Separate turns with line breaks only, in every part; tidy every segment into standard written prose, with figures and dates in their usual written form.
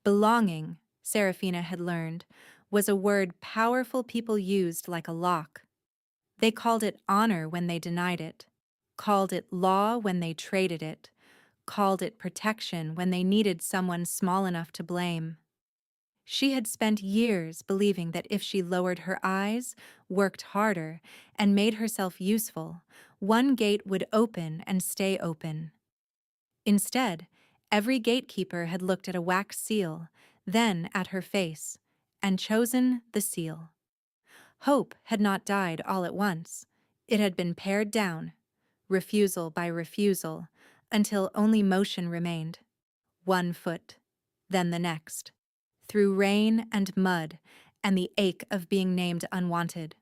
Belonging, Seraphina had learned, was a word powerful people used like a lock. They called it honor when they denied it, called it law when they traded it, called it protection when they needed someone small enough to blame. She had spent years believing that if she lowered her eyes, worked harder, and made herself useful, one gate would open and stay open. Instead, every gatekeeper had looked at a wax seal, then at her face, and chosen the seal. Hope had not died all at once. It had been pared down, refusal by refusal, until only motion remained. One foot, then the next, through rain and mud and the ache of being named unwanted.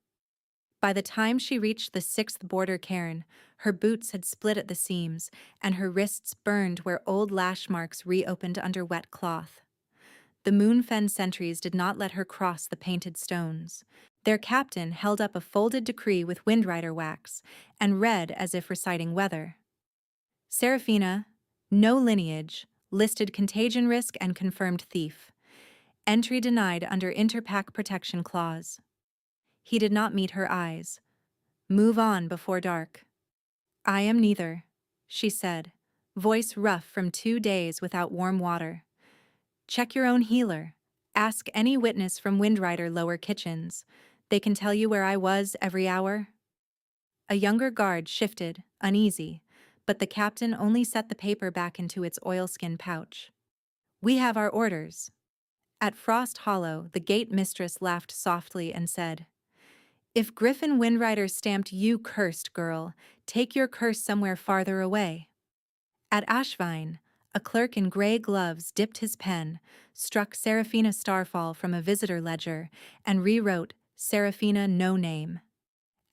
By the time she reached the sixth border cairn, her boots had split at the seams and her wrists burned where old lash marks reopened under wet cloth. The Moonfen sentries did not let her cross the painted stones. Their captain held up a folded decree with Windrider wax and read as if reciting weather. Seraphina, no lineage, listed contagion risk and confirmed thief. Entry denied under Interpack Protection Clause. He did not meet her eyes. Move on before dark. I am neither, she said, voice rough from 2 days without warm water. Check your own healer. Ask any witness from Windrider Lower Kitchens. They can tell you where I was every hour. A younger guard shifted, uneasy, but the captain only set the paper back into its oilskin pouch. We have our orders. At Frost Hollow, the gate mistress laughed softly and said, If Griffin Windrider stamped you cursed, girl, take your curse somewhere farther away. At Ashvine, a clerk in gray gloves dipped his pen, struck Seraphina Starfall from a visitor ledger, and rewrote Seraphina No Name.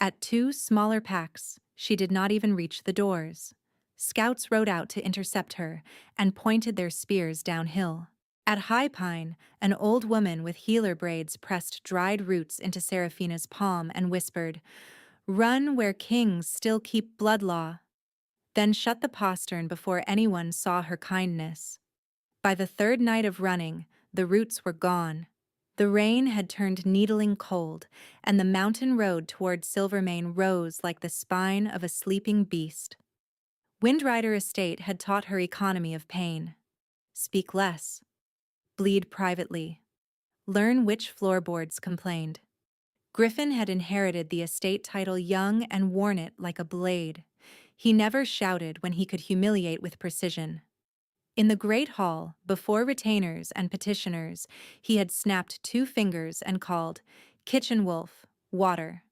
At 2 smaller packs, she did not even reach the doors. Scouts rode out to intercept her and pointed their spears downhill. At High Pine, an old woman with healer braids pressed dried roots into Seraphina's palm and whispered, Run where kings still keep blood law. Then shut the postern before anyone saw her kindness. By the 3rd night of running, the roots were gone. The rain had turned needling cold, and the mountain road toward Silvermane rose like the spine of a sleeping beast. Windrider Estate had taught her economy of pain. Speak less. Bleed privately. Learn which floorboards complained. Griffin had inherited the estate title young and worn it like a blade. He never shouted when he could humiliate with precision. In the great hall, before retainers and petitioners, he had snapped 2 fingers and called, Kitchen Wolf, water.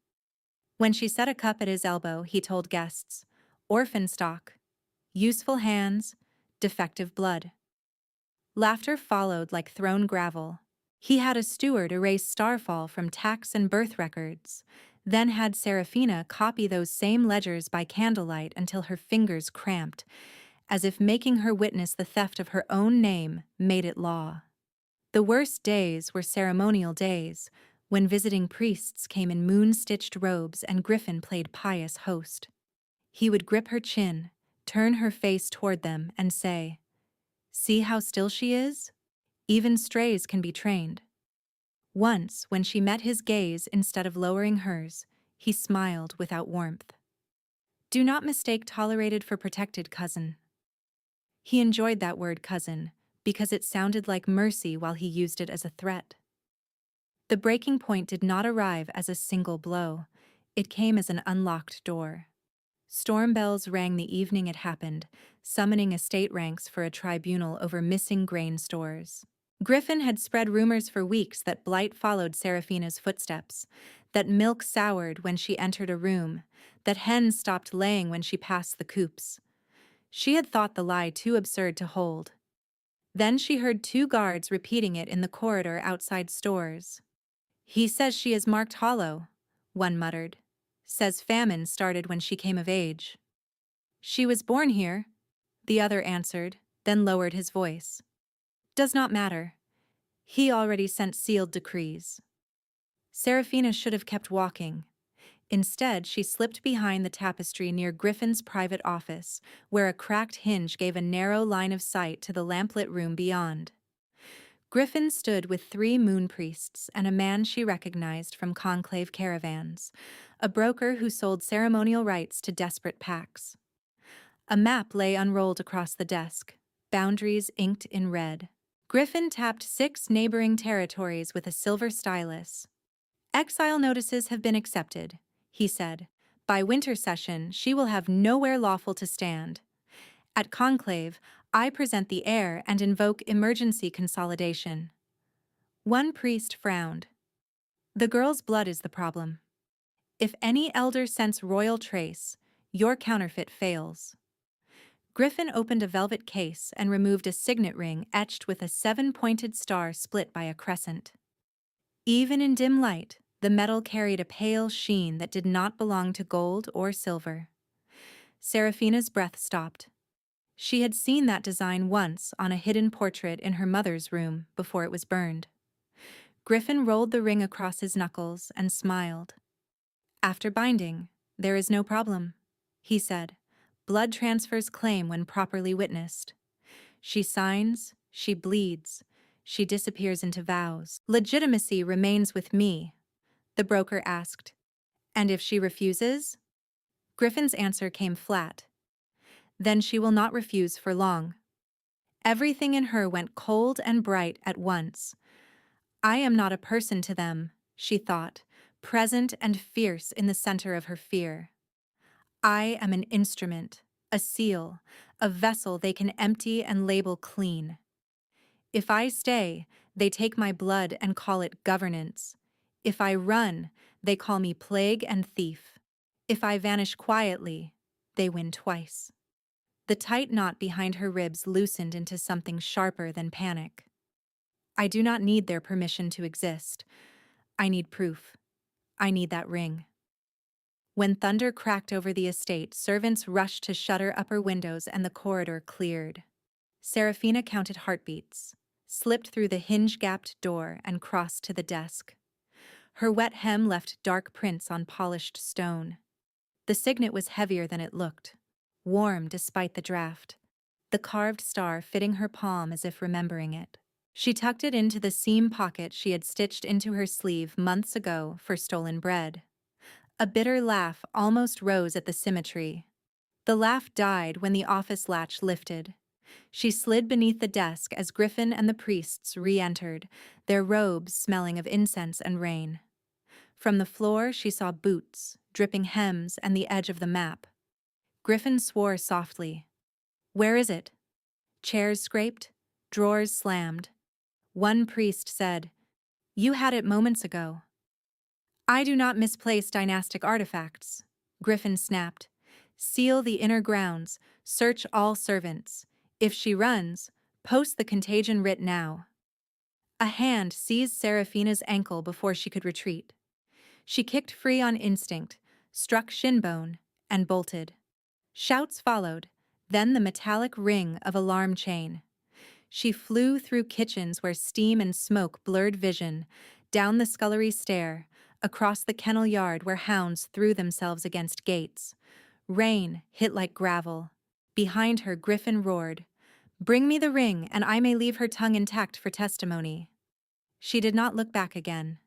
When she set a cup at his elbow, he told guests, Orphan stock, useful hands, defective blood. Laughter followed like thrown gravel. He had a steward erase Starfall from tax and birth records, then had Seraphina copy those same ledgers by candlelight until her fingers cramped, as if making her witness the theft of her own name made it law. The worst days were ceremonial days, when visiting priests came in moon-stitched robes and Griffin played pious host. He would grip her chin, turn her face toward them, and say, See how still she is? Even strays can be trained. Once, when she met his gaze instead of lowering hers, he smiled without warmth. Do not mistake tolerated for protected, cousin. He enjoyed that word cousin because it sounded like mercy while he used it as a threat. The breaking point did not arrive as a single blow. It came as an unlocked door. Storm bells rang the evening it happened, summoning estate ranks for a tribunal over missing grain stores. Griffin had spread rumors for weeks that blight followed Seraphina's footsteps, that milk soured when she entered a room, that hens stopped laying when she passed the coops. She had thought the lie too absurd to hold. Then she heard 2 guards repeating it in the corridor outside stores. He says she is marked hollow, one muttered. Says famine started when she came of age. She was born here, the other answered, then lowered his voice. Does not matter. He already sent sealed decrees. Seraphina should have kept walking. Instead, she slipped behind the tapestry near Griffin's private office, where a cracked hinge gave a narrow line of sight to the lamplit room beyond. Griffin stood with 3 moon priests and a man she recognized from conclave caravans, a broker who sold ceremonial rites to desperate pacts. A map lay unrolled across the desk, boundaries inked in red. Griffin tapped 6 neighboring territories with a silver stylus. "Exile notices have been accepted," he said. "By winter session, she will have nowhere lawful to stand. At conclave, I present the heir and invoke emergency consolidation." One priest frowned. "The girl's blood is the problem. If any elder scents royal trace, your counterfeit fails." Griffin opened a velvet case and removed a signet ring etched with a 7-pointed star split by a crescent. Even in dim light, the metal carried a pale sheen that did not belong to gold or silver. Seraphina's breath stopped. She had seen that design once on a hidden portrait in her mother's room before it was burned. Griffin rolled the ring across his knuckles and smiled. "After binding, there is no problem," he said. "Blood transfers claim when properly witnessed. She signs, she bleeds, she disappears into vows. Legitimacy remains with me," the broker asked. "And if she refuses?" Griffin's answer came flat. "Then she will not refuse for long." Everything in her went cold and bright at once. "I am not a person to them," she thought, present and fierce in the center of her fear. "I am an instrument, a seal, a vessel they can empty and label clean. If I stay, they take my blood and call it governance. If I run, they call me plague and thief. If I vanish quietly, they win twice." The tight knot behind her ribs loosened into something sharper than panic. "I do not need their permission to exist. I need proof. I need that ring." When thunder cracked over the estate, servants rushed to shutter upper windows and the corridor cleared. Seraphina counted heartbeats, slipped through the hinge-gapped door and crossed to the desk. Her wet hem left dark prints on polished stone. The signet was heavier than it looked, warm despite the draft, the carved star fitting her palm as if remembering it. She tucked it into the seam pocket she had stitched into her sleeve months ago for stolen bread. A bitter laugh almost rose at the symmetry. The laugh died when the office latch lifted. She slid beneath the desk as Griffin and the priests re-entered, their robes smelling of incense and rain. From the floor she saw boots, dripping hems, and the edge of the map. Griffin swore softly. "Where is it?" Chairs scraped, drawers slammed. One priest said, "You had it moments ago." "I do not misplace dynastic artifacts," Griffin snapped. "Seal the inner grounds, search all servants. If she runs, post the contagion writ now." A hand seized Seraphina's ankle before she could retreat. She kicked free on instinct, struck shin bone, and bolted. Shouts followed, then the metallic ring of alarm chain. She flew through kitchens where steam and smoke blurred vision, down the scullery stair, across the kennel yard where hounds threw themselves against gates. Rain hit like gravel. Behind her, Griffin roared, "Bring me the ring, and I may leave her tongue intact for testimony." She did not look back again.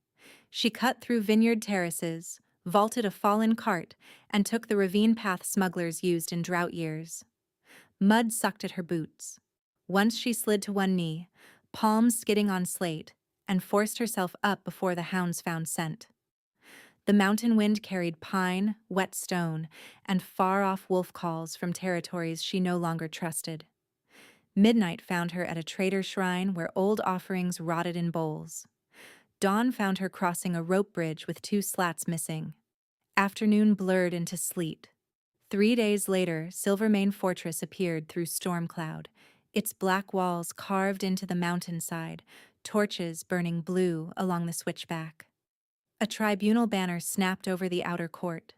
She cut through vineyard terraces, vaulted a fallen cart, and took the ravine path smugglers used in drought years. Mud sucked at her boots. Once she slid to one knee, palms skidding on slate, and forced herself up before the hounds found scent. The mountain wind carried pine, wet stone, and far-off wolf calls from territories she no longer trusted. Midnight found her at a trader shrine where old offerings rotted in bowls. Dawn found her crossing a rope bridge with 2 slats missing. Afternoon blurred into sleet. 3 days later, Silvermane Fortress appeared through storm cloud, its black walls carved into the mountainside, torches burning blue along the switchback. A tribunal banner snapped over the outer court.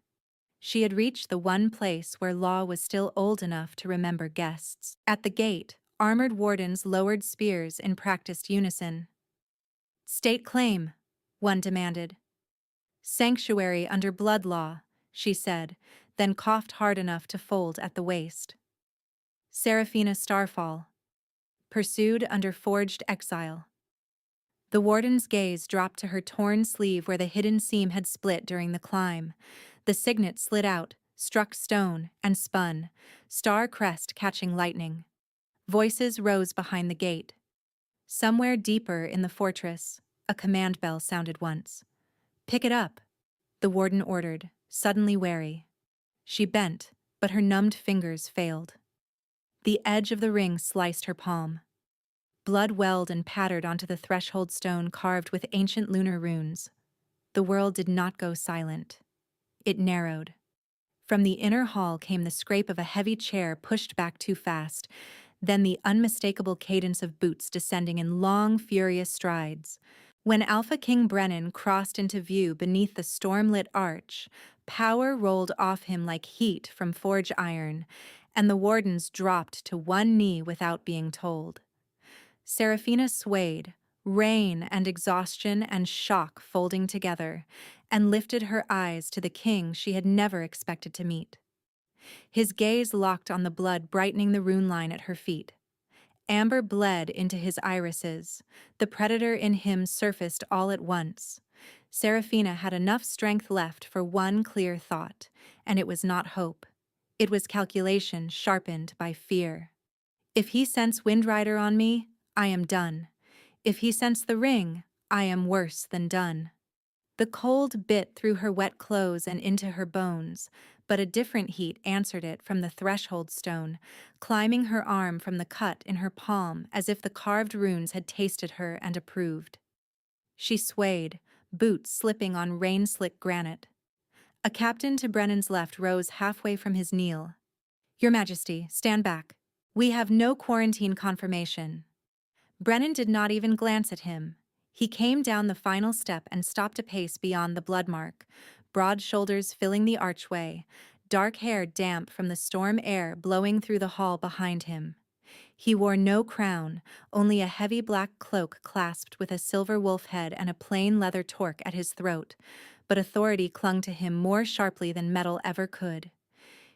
She had reached the one place where law was still old enough to remember guests. At the gate, armored wardens lowered spears in practiced unison. "State claim," one demanded. "Sanctuary under blood law," she said, then coughed hard enough to fold at the waist. "Seraphina Starfall. Pursued under forged exile." The warden's gaze dropped to her torn sleeve where the hidden seam had split during the climb. The signet slid out, struck stone, and spun, star crest catching lightning. Voices rose behind the gate. Somewhere deeper in the fortress, a command bell sounded once. "Pick it up," the warden ordered, suddenly wary. She bent, but her numbed fingers failed. The edge of the ring sliced her palm. Blood welled and pattered onto the threshold stone carved with ancient lunar runes. The world did not go silent. It narrowed. From the inner hall came the scrape of a heavy chair pushed back too fast, then the unmistakable cadence of boots descending in long, furious strides. When Alpha King Brennan crossed into view beneath the storm-lit arch, power rolled off him like heat from forge iron, and the wardens dropped to one knee without being told. Seraphina swayed, rain and exhaustion and shock folding together, and lifted her eyes to the king she had never expected to meet. His gaze locked on the blood brightening the rune line at her feet. Amber bled into his irises. The predator in him surfaced all at once. Seraphina had enough strength left for one clear thought, and it was not hope. It was calculation sharpened by fear. If he scents Windrider on me, I am done. If he scents the ring, I am worse than done. The cold bit through her wet clothes and into her bones, but a different heat answered it from the threshold stone, climbing her arm from the cut in her palm as if the carved runes had tasted her and approved. She swayed, boots slipping on rain-slick granite. A captain to Brennan's left rose halfway from his kneel. "Your Majesty, stand back. We have no quarantine confirmation." Brennan did not even glance at him. He came down the final step and stopped a pace beyond the blood mark, broad shoulders filling the archway, dark hair damp from the storm air blowing through the hall behind him. He wore no crown, only a heavy black cloak clasped with a silver wolf head and a plain leather torque at his throat, but authority clung to him more sharply than metal ever could.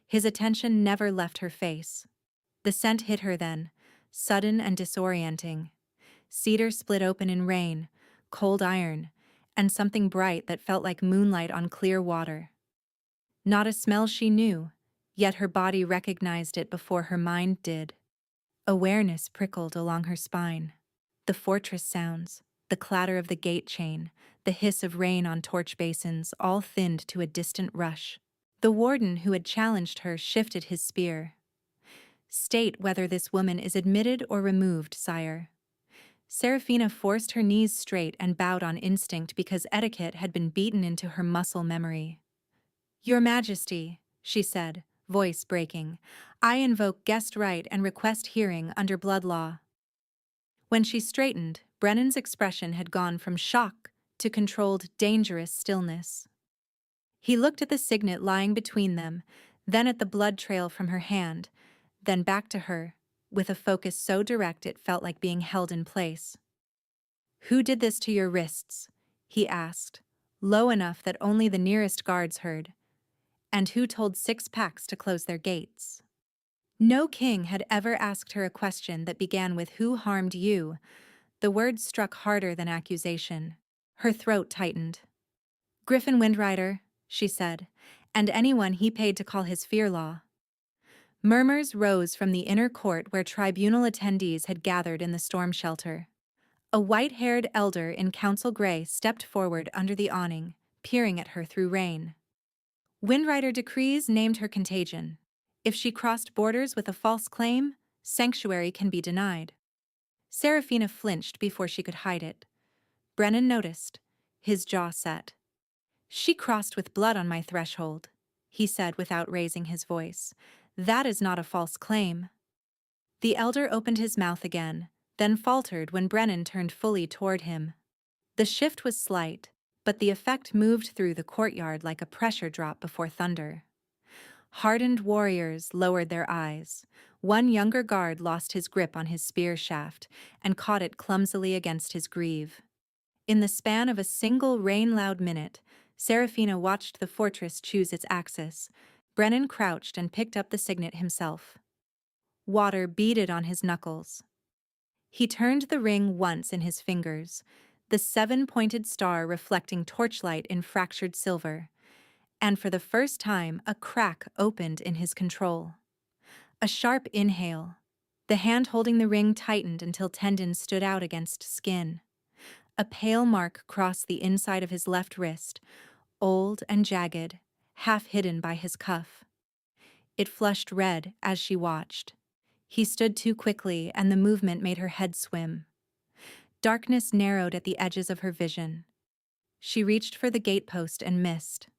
His attention never left her face. The scent hit her then, sudden and disorienting. Cedar split open in rain, cold iron, and something bright that felt like moonlight on clear water. Not a smell she knew, yet her body recognized it before her mind did. Awareness prickled along her spine. The fortress sounds, the clatter of the gate chain, the hiss of rain on torch basins, all thinned to a distant rush. The warden who had challenged her shifted his spear. "State whether this woman is admitted or removed, sire." Seraphina forced her knees straight and bowed on instinct because etiquette had been beaten into her muscle memory. "Your Majesty," she said, voice breaking, "I invoke guest right and request hearing under blood law." When she straightened, Brennan's expression had gone from shock to controlled, dangerous stillness. He looked at the signet lying between them, then at the blood trail from her hand, then back to her, with a focus so direct it felt like being held in place. "Who did this to your wrists?" he asked, low enough that only the nearest guards heard. "And who told 6 packs to close their gates?" No king had ever asked her a question that began with "Who harmed you?" The words struck harder than accusation. Her throat tightened. "Griffin Windrider," she said, "and anyone he paid to call his fear law." Murmurs rose from the inner court where tribunal attendees had gathered in the storm shelter. A white-haired elder in council gray stepped forward under the awning, peering at her through rain. Windrider decrees named her contagion. If she crossed borders with a false claim, sanctuary can be denied. Seraphina flinched before she could hide it. Brennan noticed, his jaw set. "She crossed with blood on my threshold," he said without raising his voice. "That is not a false claim." The elder opened his mouth again, then faltered when Brennan turned fully toward him. The shift was slight, but the effect moved through the courtyard like a pressure drop before thunder. Hardened warriors lowered their eyes. One younger guard lost his grip on his spear shaft and caught it clumsily against his greave. In the span of a single rain-loud minute, Seraphina watched the fortress choose its axis. Brennan crouched and picked up the signet himself. Water beaded on his knuckles. He turned the ring once in his fingers, the seven-pointed star reflecting torchlight in fractured silver, and for the first time a crack opened in his control. A sharp inhale. The hand holding the ring tightened until tendons stood out against skin. A pale mark crossed the inside of his left wrist, old and jagged, half hidden by his cuff. It flushed red as she watched. He stood too quickly, and the movement made her head swim. Darkness narrowed at the edges of her vision. She reached for the gatepost and missed.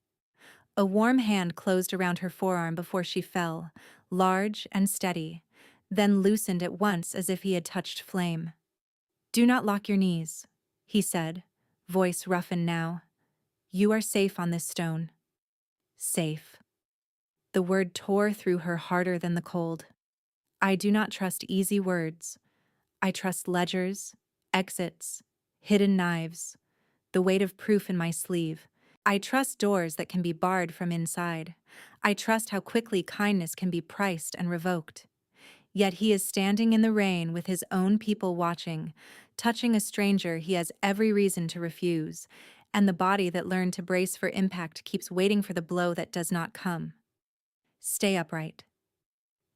A warm hand closed around her forearm before she fell, large and steady, then loosened at once as if he had touched flame. "Do not lock your knees," he said, voice roughened now. "You are safe on this stone." Safe. The word tore through her harder than the cold. I do not trust easy words. I trust ledgers, exits, hidden knives, the weight of proof in my sleeve. I trust doors that can be barred from inside. I trust how quickly kindness can be priced and revoked. Yet he is standing in the rain with his own people watching, touching a stranger he has every reason to refuse, and the body that learned to brace for impact keeps waiting for the blow that does not come. Stay upright.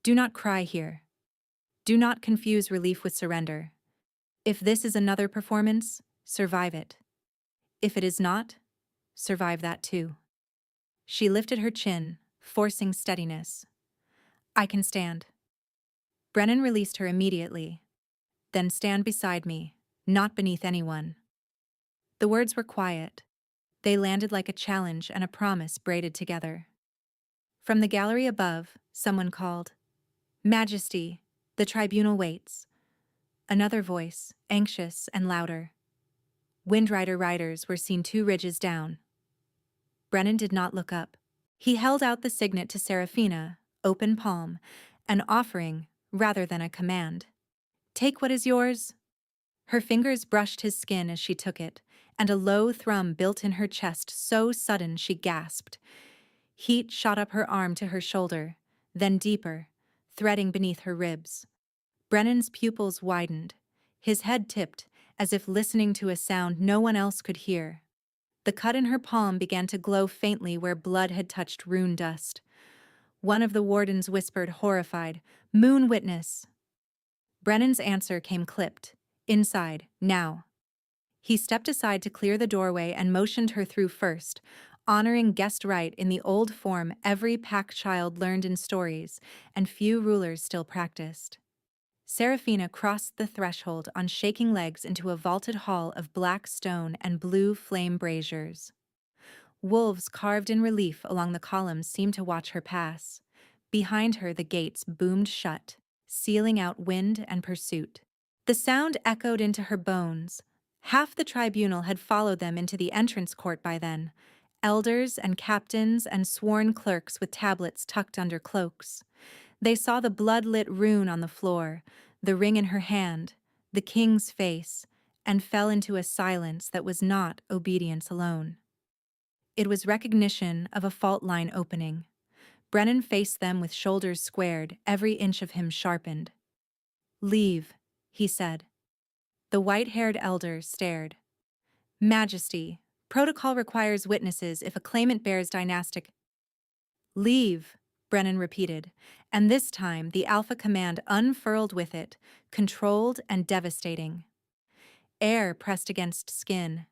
Do not cry here. Do not confuse relief with surrender. If this is another performance, survive it. If it is not, survive that too. She lifted her chin, forcing steadiness. I can stand. Brennan released her immediately. Then stand beside me, not beneath anyone. The words were quiet. They landed like a challenge and a promise braided together. From the gallery above, someone called, "Majesty, the tribunal waits." Another voice, anxious and louder. Windrider riders were seen 2 ridges down. Brennan did not look up. He held out the signet to Seraphina, open palm, an offering rather than a command. "Take what is yours." Her fingers brushed his skin as she took it, and a low thrum built in her chest so sudden she gasped. Heat shot up her arm to her shoulder, then deeper, threading beneath her ribs. Brennan's pupils widened. His head tipped, as if listening to a sound no one else could hear. The cut in her palm began to glow faintly where blood had touched rune dust. One of the wardens whispered, horrified, "Moon witness." Brennan's answer came clipped. "Inside, now." He stepped aside to clear the doorway and motioned her through first, honoring guest right in the old form every pack child learned in stories and few rulers still practiced. Seraphina crossed the threshold on shaking legs into a vaulted hall of black stone and blue flame braziers. Wolves carved in relief along the columns seemed to watch her pass. Behind her the gates boomed shut, sealing out wind and pursuit. The sound echoed into her bones. Half the tribunal had followed them into the entrance court by then, elders and captains and sworn clerks with tablets tucked under cloaks. They saw the blood-lit rune on the floor, the ring in her hand, the king's face, and fell into a silence that was not obedience alone. It was recognition of a fault line opening. Brennan faced them with shoulders squared, every inch of him sharpened. "Leave," he said. The white-haired elder stared. "Majesty, protocol requires witnesses if a claimant bears dynastic—" "Leave," Brennan repeated, and this time the Alpha Command unfurled with it, controlled and devastating. Air pressed against skin.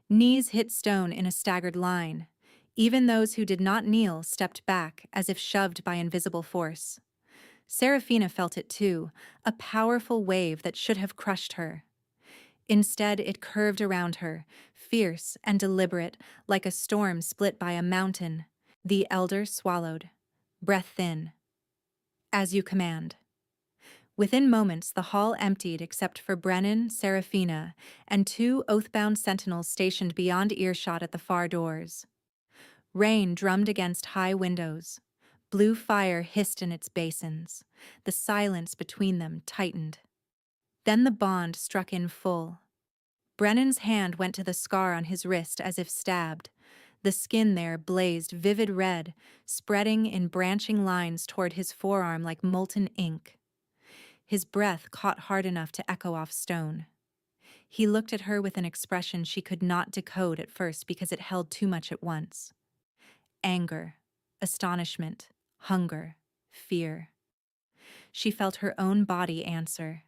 Knees hit stone in a staggered line. Even those who did not kneel stepped back as if shoved by invisible force. Seraphina felt it too, a powerful wave that should have crushed her. Instead, it curved around her, fierce and deliberate, like a storm split by a mountain. The elder swallowed, breath thin. "As you command." Within moments, the hall emptied except for Brennan, Seraphina, and 2 oath-bound sentinels stationed beyond earshot at the far doors. Rain drummed against high windows. Blue fire hissed in its basins. The silence between them tightened. Then the bond struck in full. Brennan's hand went to the scar on his wrist as if stabbed. The skin there blazed vivid red, spreading in branching lines toward his forearm like molten ink. His breath caught hard enough to echo off stone. He looked at her with an expression she could not decode at first because it held too much at once. Anger, astonishment, hunger, fear. She felt her own body answer.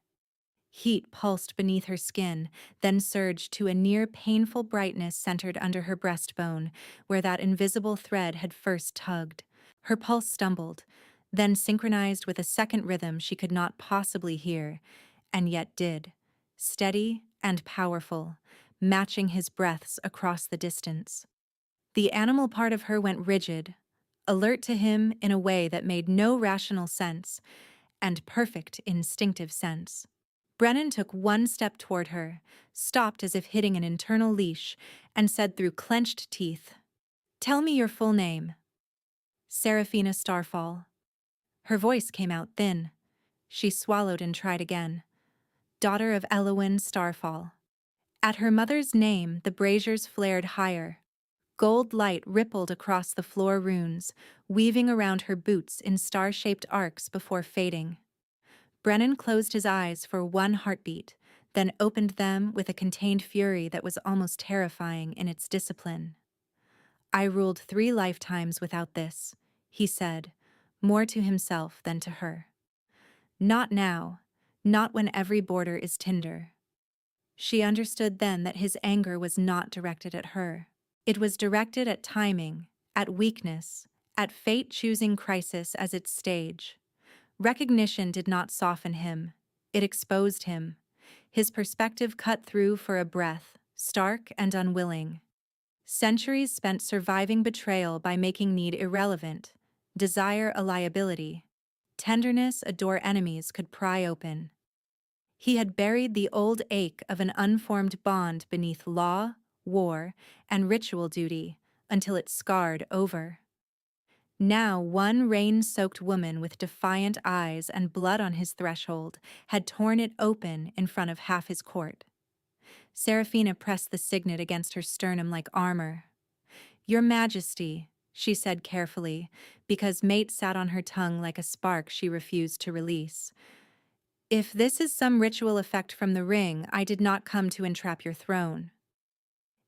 Heat pulsed beneath her skin, then surged to a near painful brightness centered under her breastbone, where that invisible thread had first tugged. Her pulse stumbled, then synchronized with a second rhythm she could not possibly hear, and yet did, steady and powerful, matching his breaths across the distance. The animal part of her went rigid, alert to him in a way that made no rational sense, and perfect instinctive sense. Brennan took one step toward her, stopped as if hitting an internal leash, and said through clenched teeth, "Tell me your full name." Seraphina Starfall. Her voice came out thin. She swallowed and tried again. Daughter of Elowyn Starfall. At her mother's name, the braziers flared higher. Gold light rippled across the floor runes, weaving around her boots in star-shaped arcs before fading. Brennan closed his eyes for one heartbeat, then opened them with a contained fury that was almost terrifying in its discipline. "I ruled 3 lifetimes without this," he said, more to himself than to her. "Not now, not when every border is tinder." She understood then that his anger was not directed at her. It was directed at timing, at weakness, at fate choosing crisis as its stage. Recognition did not soften him. It exposed him. His perspective cut through for a breath, stark and unwilling. Centuries spent surviving betrayal by making need irrelevant, desire a liability, tenderness a door enemies could pry open. He had buried the old ache of an unformed bond beneath law, war, and ritual duty until it scarred over. Now one rain-soaked woman with defiant eyes and blood on his threshold had torn it open in front of half his court. Seraphina pressed the signet against her sternum like armor. "Your Majesty," she said carefully, because mate sat on her tongue like a spark she refused to release. "If this is some ritual effect from the ring, I did not come to entrap your throne."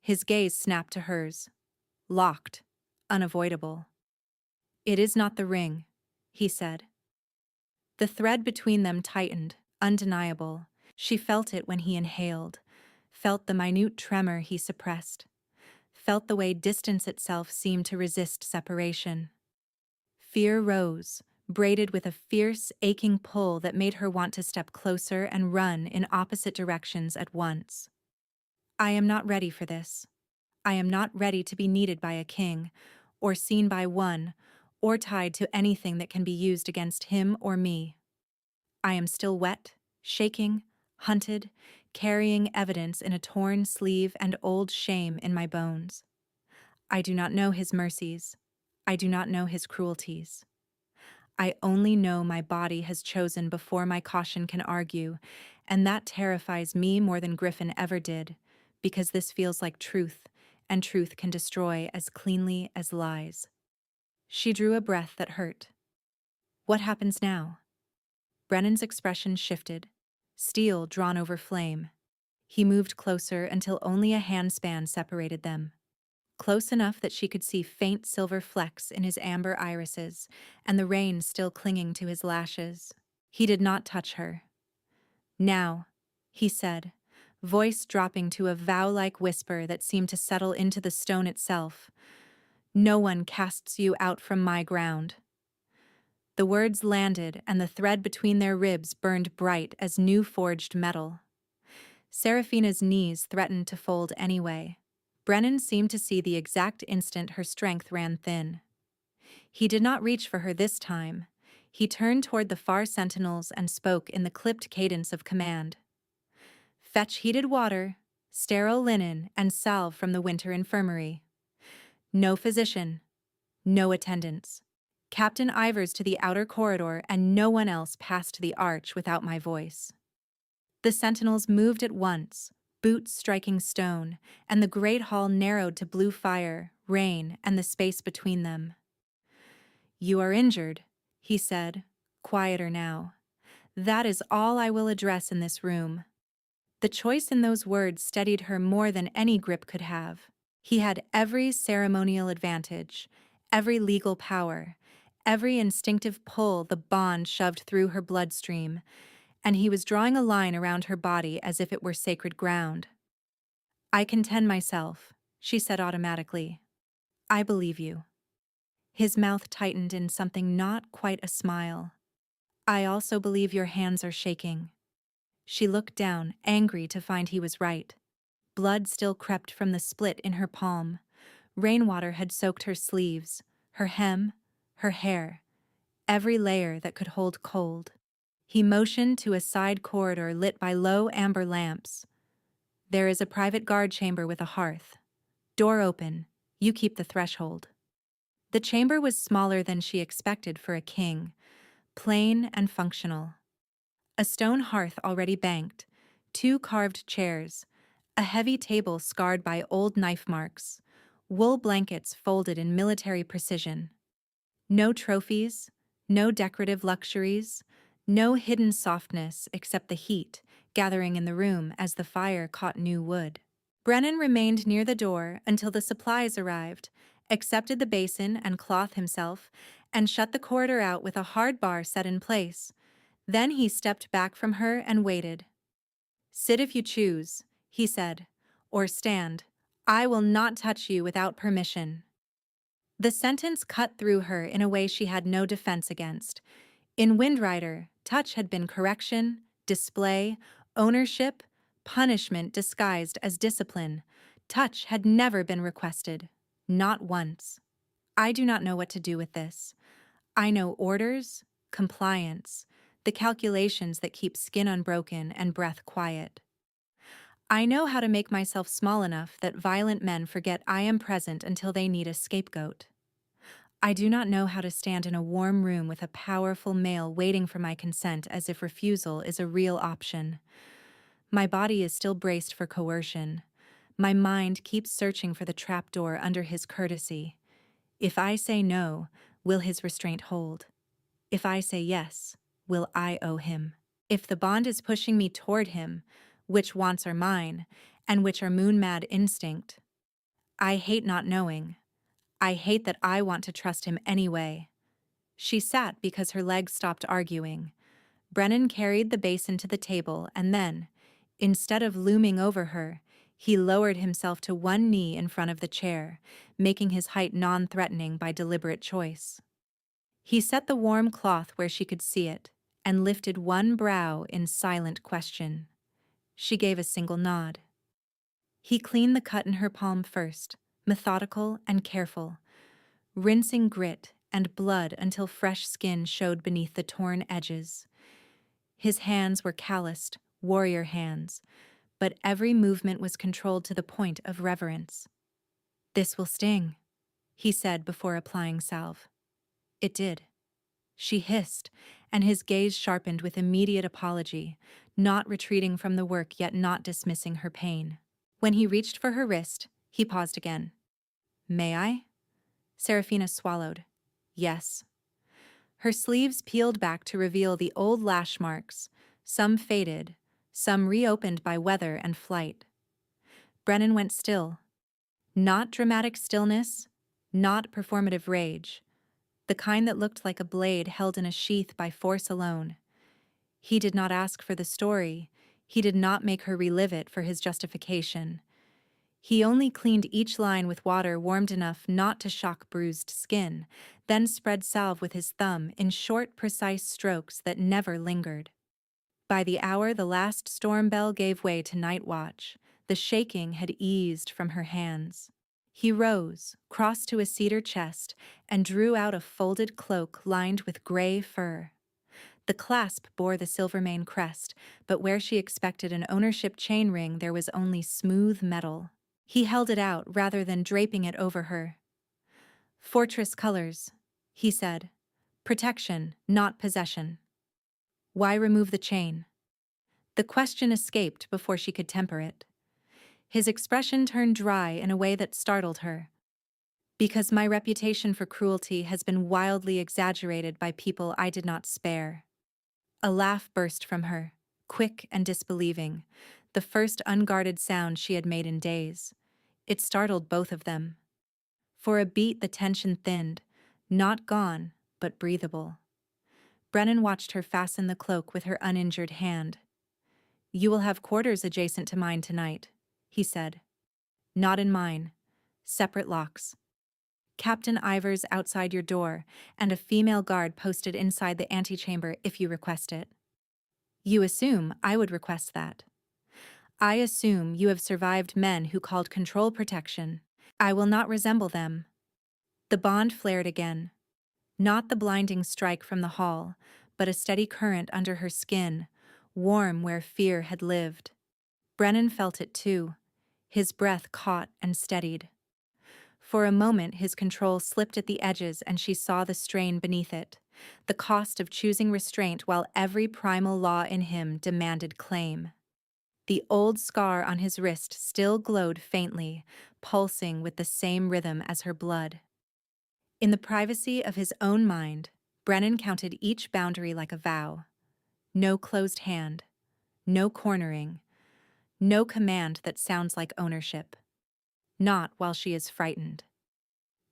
His gaze snapped to hers. Locked. Unavoidable. "It is not the ring," he said. The thread between them tightened, undeniable. She felt it when he inhaled, felt the minute tremor he suppressed, felt the way distance itself seemed to resist separation. Fear rose, braided with a fierce, aching pull that made her want to step closer and run in opposite directions at once. "I am not ready for this. I am not ready to be needed by a king, or seen by one, or tied to anything that can be used against him or me. I am still wet, shaking, hunted, carrying evidence in a torn sleeve and old shame in my bones. I do not know his mercies. I do not know his cruelties. I only know my body has chosen before my caution can argue, and that terrifies me more than Griffin ever did, because this feels like truth, and truth can destroy as cleanly as lies." She drew a breath that hurt. "What happens now?" Brennan's expression shifted, steel drawn over flame. He moved closer until only a handspan separated them. Close enough that she could see faint silver flecks in his amber irises and the rain still clinging to his lashes. He did not touch her. "Now," he said, voice dropping to a vow-like whisper that seemed to settle into the stone itself. "No one casts you out from my ground." The words landed, and the thread between their ribs burned bright as new forged metal. Seraphina's knees threatened to fold anyway. Brennan seemed to see the exact instant her strength ran thin. He did not reach for her this time. He turned toward the far sentinels and spoke in the clipped cadence of command. "Fetch heated water, sterile linen, and salve from the winter infirmary. No physician, no attendants. Captain Ivers to the outer corridor, and no one else past the arch without my voice." The sentinels moved at once, boots striking stone, and the great hall narrowed to blue fire, rain, and the space between them. "You are injured," he said, quieter now. "That is all I will address in this room. The choice in those words steadied her more than any grip could have. He had every ceremonial advantage, every legal power, every instinctive pull the bond shoved through her bloodstream, and he was drawing a line around her body as if it were sacred ground. "I contend myself," she said automatically. "I believe you." His mouth tightened in something not quite a smile. "I also believe your hands are shaking." She looked down, angry to find he was right. Blood still crept from the split in her palm. Rainwater had soaked her sleeves, her hem, her hair, every layer that could hold cold. He motioned to a side corridor lit by low amber lamps. "There is a private guard chamber with a hearth. Door open. You keep the threshold." The chamber was smaller than she expected for a king, plain and functional. A stone hearth already banked, 2 carved chairs, a heavy table scarred by old knife marks, wool blankets folded in military precision. No trophies, no decorative luxuries, no hidden softness except the heat gathering in the room as the fire caught new wood. Brennan remained near the door until the supplies arrived, accepted the basin and cloth himself, and shut the corridor out with a hard bar set in place. Then he stepped back from her and waited. "Sit if you choose," he said, "or stand. I will not touch you without permission." The sentence cut through her in a way she had no defense against. In Windrider, touch had been correction, display, ownership, punishment disguised as discipline. Touch had never been requested. Not once. "I do not know what to do with this. I know orders, compliance, the calculations that keep skin unbroken and breath quiet. I know how to make myself small enough that violent men forget I am present until they need a scapegoat. I do not know how to stand in a warm room with a powerful male waiting for my consent as if refusal is a real option. My body is still braced for coercion. My mind keeps searching for the trapdoor under his courtesy. If I say no, will his restraint hold? If I say yes, will I owe him? If the bond is pushing me toward him, which wants are mine, and which are moon-mad instinct? I hate not knowing. I hate that I want to trust him anyway. She sat because her legs stopped arguing. Brennan carried the basin to the table and then, instead of looming over her, he lowered himself to one knee in front of the chair, making his height non-threatening by deliberate choice. He set the warm cloth where she could see it and lifted one brow in silent question. She gave a single nod. He cleaned the cut in her palm first, methodical and careful, rinsing grit and blood until fresh skin showed beneath the torn edges. His hands were calloused, warrior hands, but every movement was controlled to the point of reverence. "This will sting," he said before applying salve. It did. She hissed, and his gaze sharpened with immediate apology, not retreating from the work yet not dismissing her pain. When he reached for her wrist, he paused again. "May I?" Serafina swallowed. "Yes." Her sleeves peeled back to reveal the old lash marks, some faded, some reopened by weather and flight. Brennan went still. Not dramatic stillness, not performative rage, the kind that looked like a blade held in a sheath by force alone. He did not ask for the story, he did not make her relive it for his justification. He only cleaned each line with water warmed enough not to shock bruised skin, then spread salve with his thumb in short, precise strokes that never lingered. By the hour the last storm bell gave way to night watch, the shaking had eased from her hands. He rose, crossed to a cedar chest, and drew out a folded cloak lined with gray fur. The clasp bore the Silvermane crest, but where she expected an ownership chain ring there was only smooth metal. He held it out rather than draping it over her. "Fortress colors," he said. "Protection, not possession." Why remove the chain? The question escaped before she could temper it. His expression turned dry in a way that startled her. "Because my reputation for cruelty has been wildly exaggerated by people I did not spare." A laugh burst from her, quick and disbelieving. the first unguarded sound she had made in days. It startled both of them. For a beat the tension thinned, not gone, but breathable. Brennan watched her fasten the cloak with her uninjured hand. "You will have quarters adjacent to mine tonight," he said. "Not in mine. Separate locks. Captain Ivers outside your door, and a female guard posted inside the antechamber if you request it." "You assume I would request that." "I assume you have survived men who called control protection. I will not resemble them." The bond flared again. Not the blinding strike from the hall, but a steady current under her skin, warm where fear had lived. Brennan felt it too. His breath caught and steadied. For a moment his control slipped at the edges and she saw the strain beneath it, the cost of choosing restraint while every primal law in him demanded claim. The old scar on his wrist still glowed faintly, pulsing with the same rhythm as her blood. In the privacy of his own mind, Brennan counted each boundary like a vow. No closed hand, no cornering, no command that sounds like ownership. Not while she is frightened.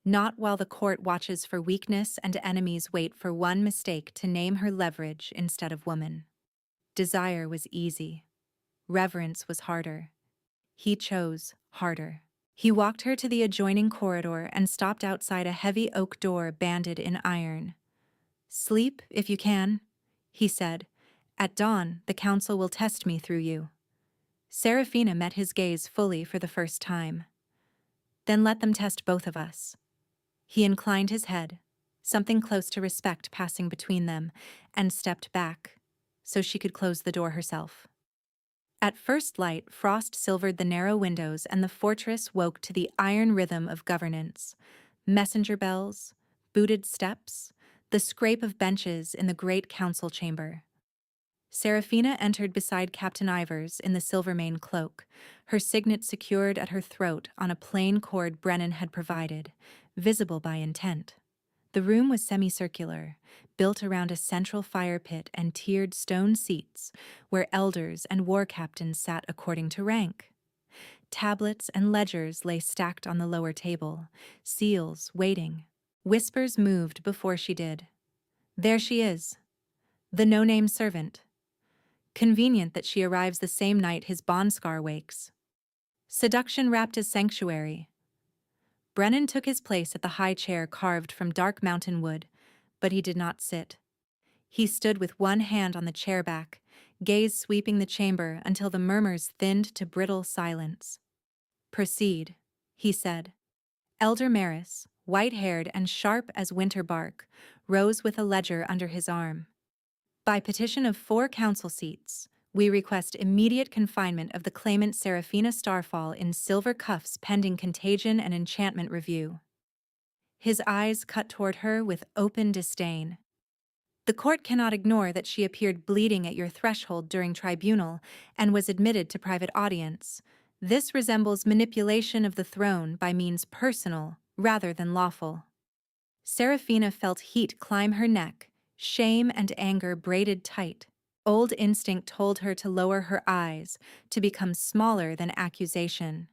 Not while the court watches for weakness and enemies wait for one mistake to name her leverage instead of woman. Desire was easy. Reverence was harder. He chose harder. He walked her to the adjoining corridor and stopped outside a heavy oak door banded in iron. "Sleep, if you can," he said. "At dawn, the council will test me through you." Serafina met his gaze fully for the first time. "Then let them test both of us." He inclined his head, something close to respect passing between them, and stepped back, so she could close the door herself. At first light, frost silvered the narrow windows and the fortress woke to the iron rhythm of governance. Messenger bells, booted steps, the scrape of benches in the great council chamber. Serafina entered beside Captain Ivers in the Silvermane cloak, her signet secured at her throat on a plain cord Brennan had provided, visible by intent. The room was semicircular, built around a central fire pit and tiered stone seats, where elders and war captains sat according to rank. Tablets and ledgers lay stacked on the lower table, seals waiting. Whispers moved before she did. "There she is, the no-name servant. Convenient that she arrives the same night his Bonscar wakes. Seduction wrapped as sanctuary." Brennan took his place at the high chair carved from dark mountain wood, but he did not sit. He stood with one hand on the chair back, gaze sweeping the chamber until the murmurs thinned to brittle silence. "Proceed," he said. Elder Maris, white-haired and sharp as winter bark, rose with a ledger under his arm. "By petition of 4 council seats, we request immediate confinement of the claimant Serafina Starfall in silver cuffs pending contagion and enchantment review." His eyes cut toward her with open disdain. "The court cannot ignore that she appeared bleeding at your threshold during tribunal and was admitted to private audience. This resembles manipulation of the throne by means personal rather than lawful." Serafina felt heat climb her neck, shame and anger braided tight. Old instinct told her to lower her eyes, to become smaller than accusation.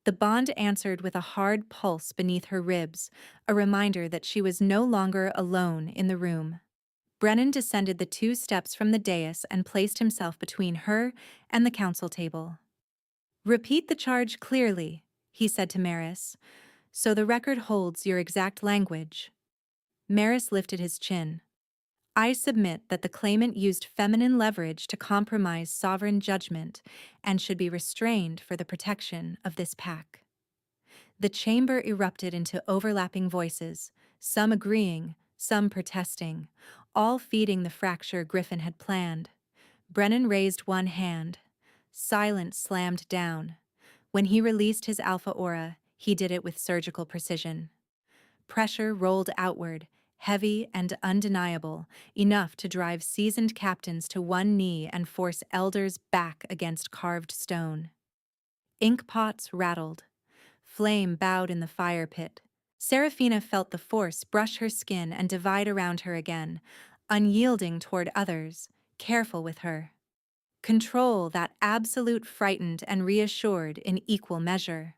The bond answered with a hard pulse beneath her ribs, a reminder that she was no longer alone in the room. Brennan descended the 2 steps from the dais and placed himself between her and the council table. "Repeat the charge clearly," he said to Maris, "so the record holds your exact language." Maris lifted his chin. "I submit that the claimant used feminine leverage to compromise sovereign judgment and should be restrained for the protection of this pack." The chamber erupted into overlapping voices, some agreeing, some protesting, all feeding the fracture Griffin had planned. Brennan raised one hand. Silence slammed down. When he released his alpha aura, he did it with surgical precision. Pressure rolled outward, heavy and undeniable, enough to drive seasoned captains to one knee and force elders back against carved stone. Ink pots rattled. Flame bowed in the fire pit. Serafina felt the force brush her skin and divide around her again, unyielding toward others, careful with her. Control that absolute frightened and reassured in equal measure.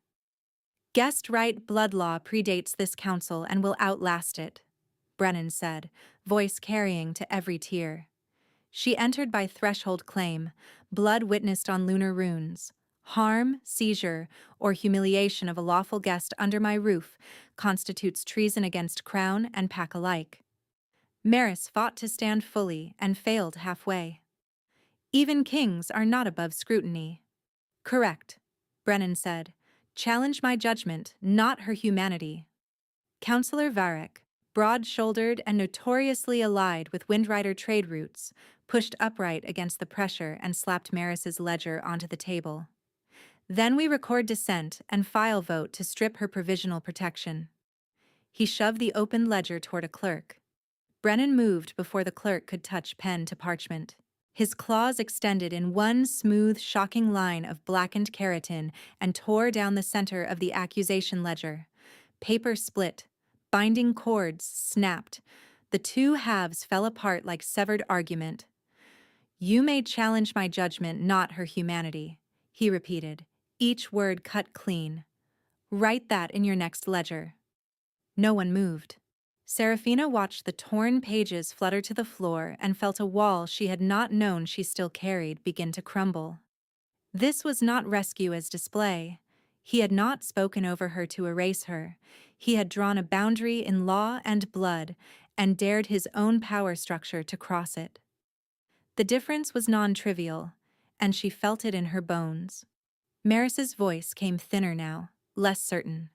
Guest right blood law predates this council and will outlast it, Brennan said, voice carrying to every tear. She entered by threshold claim, blood witnessed on lunar runes. Harm, seizure, or humiliation of a lawful guest under my roof constitutes treason against crown and pack alike. Maris fought to stand fully and failed halfway. Even kings are not above scrutiny. Correct, Brennan said. Challenge my judgment, not her humanity. Councillor Varric, broad-shouldered and notoriously allied with Windrider trade routes, pushed upright against the pressure and slapped Maris's ledger onto the table. Then we record dissent and file vote to strip her provisional protection. He shoved the opened ledger toward a clerk. Brennan moved before the clerk could touch pen to parchment. His claws extended in one smooth, shocking line of blackened keratin and tore down the center of the accusation ledger. Paper split. Binding cords snapped. The two halves fell apart like severed argument. You may challenge my judgment, not her humanity, he repeated, each word cut clean. Write that in your next ledger. No one moved. Serafina watched the torn pages flutter to the floor and felt a wall she had not known she still carried begin to crumble. This was not rescue as display. He had not spoken over her to erase her. He had drawn a boundary in law and blood and dared his own power structure to cross it. The difference was non-trivial, and she felt it in her bones. Maris's voice came thinner now, less certain.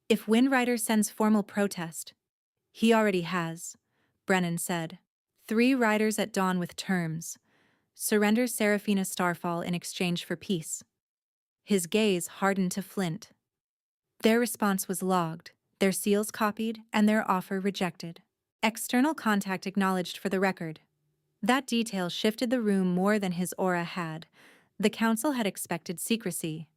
If Windrider sends formal protest, he already has, Brennan said. 3 riders at dawn with terms. Surrender Serafina Starfall in exchange for peace. His gaze hardened to flint. Their response was logged, their seals copied, and their offer rejected. External contact acknowledged for the record. That detail shifted the room more than his aura had. The council had expected secrecy.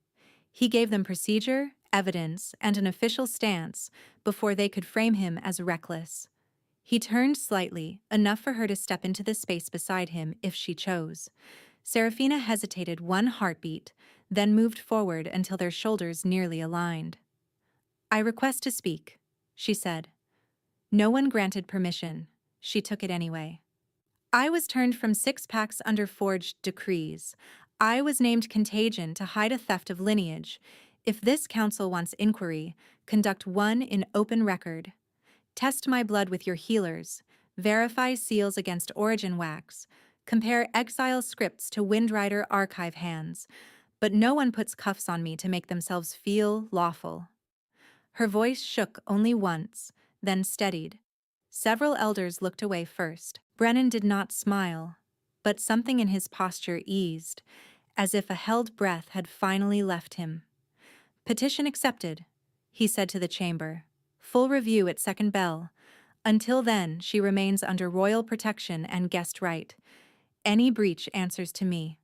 He gave them procedure, evidence, and an official stance before they could frame him as reckless. He turned slightly, enough for her to step into the space beside him if she chose. Serafina hesitated 1 heartbeat, then moved forward until their shoulders nearly aligned. I request to speak, she said. No one granted permission. She took it anyway. I was turned from 6 packs under forged decrees. I was named Contagion to hide a theft of lineage. If this council wants inquiry, conduct one in open record. Test my blood with your healers. Verify seals against origin wax. Compare exile scripts to Windrider archive hands. But no one puts cuffs on me to make themselves feel lawful. Her voice shook only once, then steadied. Several elders looked away first. Brennan did not smile, but something in his posture eased, as if a held breath had finally left him. Petition accepted, he said to the chamber. Full review at second bell. Until then, she remains under royal protection and guest right. Any breach answers to me.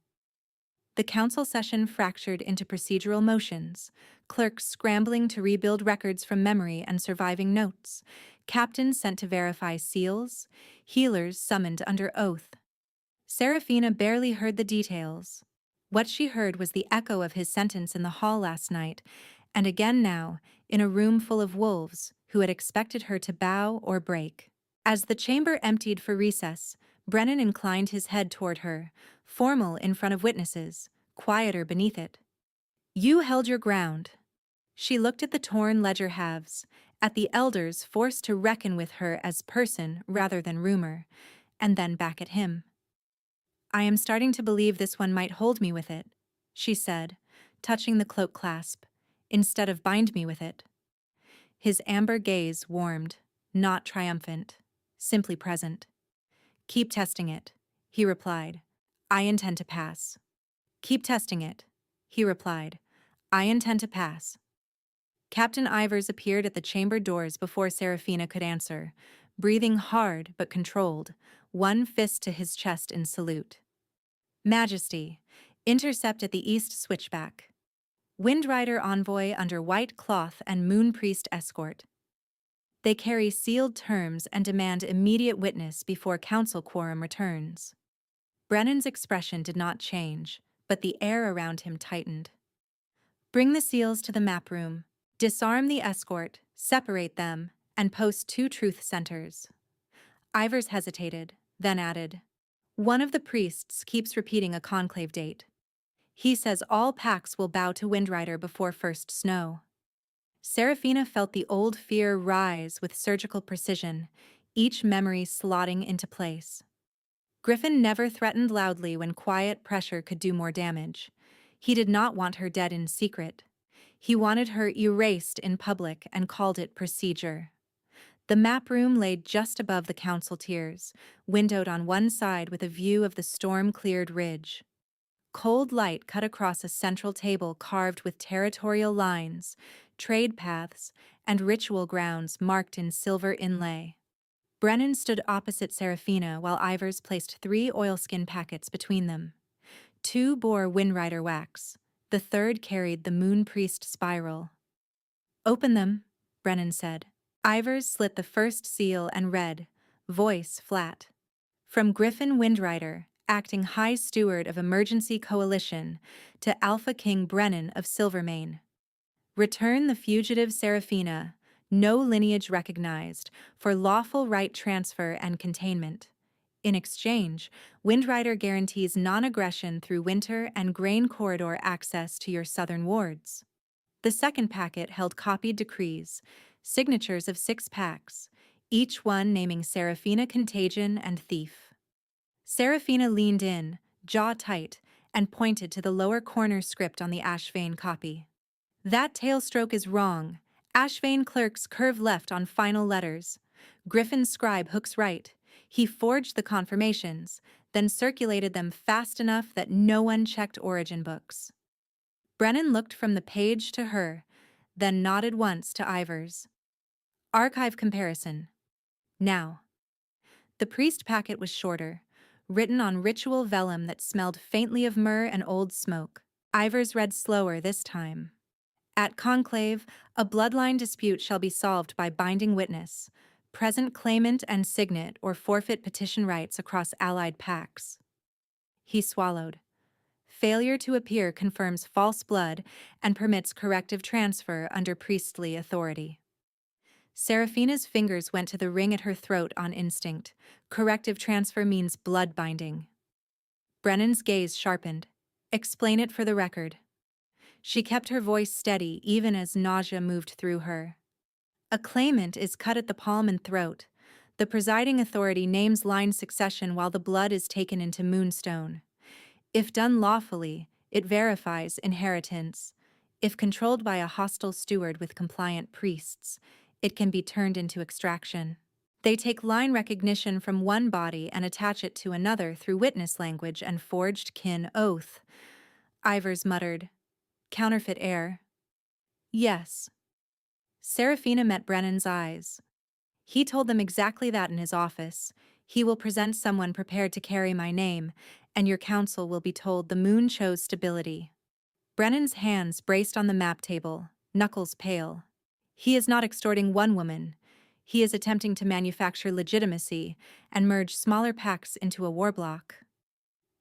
The council session fractured into procedural motions, clerks scrambling to rebuild records from memory and surviving notes, captains sent to verify seals, healers summoned under oath. Serafina barely heard the details. What she heard was the echo of his sentence in the hall last night, and again now, in a room full of wolves who had expected her to bow or break. As the chamber emptied for recess, Brennan inclined his head toward her, formal in front of witnesses, quieter beneath it. You held your ground. She looked at the torn ledger halves, at the elders forced to reckon with her as person rather than rumor, and then back at him. I am starting to believe this one might hold me with it, she said, touching the cloak clasp, instead of bind me with it. His amber gaze warmed, not triumphant, simply present. Keep testing it, he replied. I intend to pass. Keep testing it, he replied. I intend to pass. Captain Ivers appeared at the chamber doors before Serafina could answer, breathing hard but controlled, one fist to his chest in salute. Majesty, intercept at the east switchback. Windrider envoy under white cloth and Moon Priest escort. They carry sealed terms and demand immediate witness before council quorum returns. Brennan's expression did not change, but the air around him tightened. Bring the seals to the map room. Disarm the escort, separate them, and post 2 truth centers. Ivers hesitated, then added, one of the priests keeps repeating a conclave date. He says all packs will bow to Windrider before first snow. Seraphina felt the old fear rise with surgical precision, each memory slotting into place. Griffin never threatened loudly when quiet pressure could do more damage. He did not want her dead in secret. He wanted her erased in public and called it procedure. The map room lay just above the council tiers, windowed on one side with a view of the storm-cleared ridge. Cold light cut across a central table carved with territorial lines, trade paths, and ritual grounds marked in silver inlay. Brennan stood opposite Seraphina while Ivers placed 3 oilskin packets between them. 2 bore Windrider wax. The third carried the Moon Priest spiral. Open them, Brennan said. Ivers slit the first seal and read, voice flat. From Griffin Windrider, acting High Steward of Emergency Coalition, to Alpha King Brennan of Silvermane. Return the fugitive Seraphina, no lineage recognized, for lawful right transfer and containment. In exchange, Windrider guarantees non-aggression through winter and grain corridor access to your southern wards. The second packet held copied decrees, signatures of 6 packs, each one naming Seraphina Contagion and Thief. Seraphina leaned in, jaw tight, and pointed to the lower corner script on the Ashvane copy. That tailstroke is wrong. Ashvane clerks curve left on final letters. Griffin's scribe hooks right. He forged the confirmations, then circulated them fast enough that no one checked origin books. Brennan looked from the page to her, then nodded once to Ivers. Archive comparison. Now. The priest packet was shorter, written on ritual vellum that smelled faintly of myrrh and old smoke. Ivers read slower this time. At conclave, a bloodline dispute shall be solved by binding witness, present claimant and signet or forfeit petition rights across allied packs. He swallowed. Failure to appear confirms false blood and permits corrective transfer under priestly authority. Seraphina's fingers went to the ring at her throat on instinct. Corrective transfer means blood binding. Brennan's gaze sharpened. Explain it for the record. She kept her voice steady even as nausea moved through her. A claimant is cut at the palm and throat. The presiding authority names line succession while the blood is taken into Moonstone. If done lawfully, it verifies inheritance. If controlled by a hostile steward with compliant priests, it can be turned into extraction. They take line recognition from one body and attach it to another through witness language and forged kin oath. Ivers muttered, counterfeit heir. Yes. Seraphina met Brennan's eyes. He told them exactly that in his office. He will present someone prepared to carry my name, and your council will be told the moon chose stability. Brennan's hands braced on the map table, knuckles pale. He is not extorting one woman. He is attempting to manufacture legitimacy and merge smaller packs into a war bloc.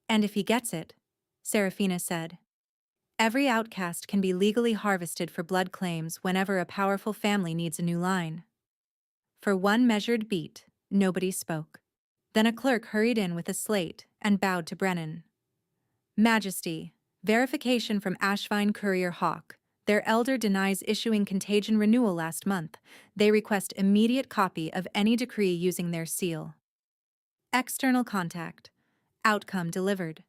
And if he gets it, Seraphina said, every outcast can be legally harvested for blood claims whenever a powerful family needs a new line. For one measured beat, nobody spoke. Then a clerk hurried in with a slate and bowed to Brennan. Majesty, verification from Ashvine Courier Hawk. Their elder denies issuing contagion renewal last month. They request immediate copy of any decree using their seal. External contact. Outcome delivered.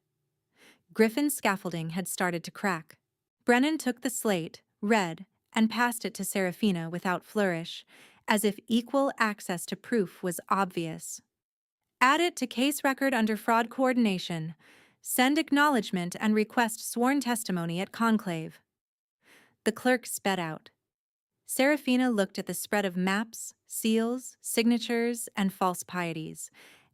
Griffin's scaffolding had started to crack. Brennan took the slate, read, and passed it to Seraphina without flourish, as if equal access to proof was obvious. Add it to case record under fraud coordination. Send acknowledgement and request sworn testimony at conclave. The clerk sped out. Seraphina looked at the spread of maps, seals, signatures, and false pieties,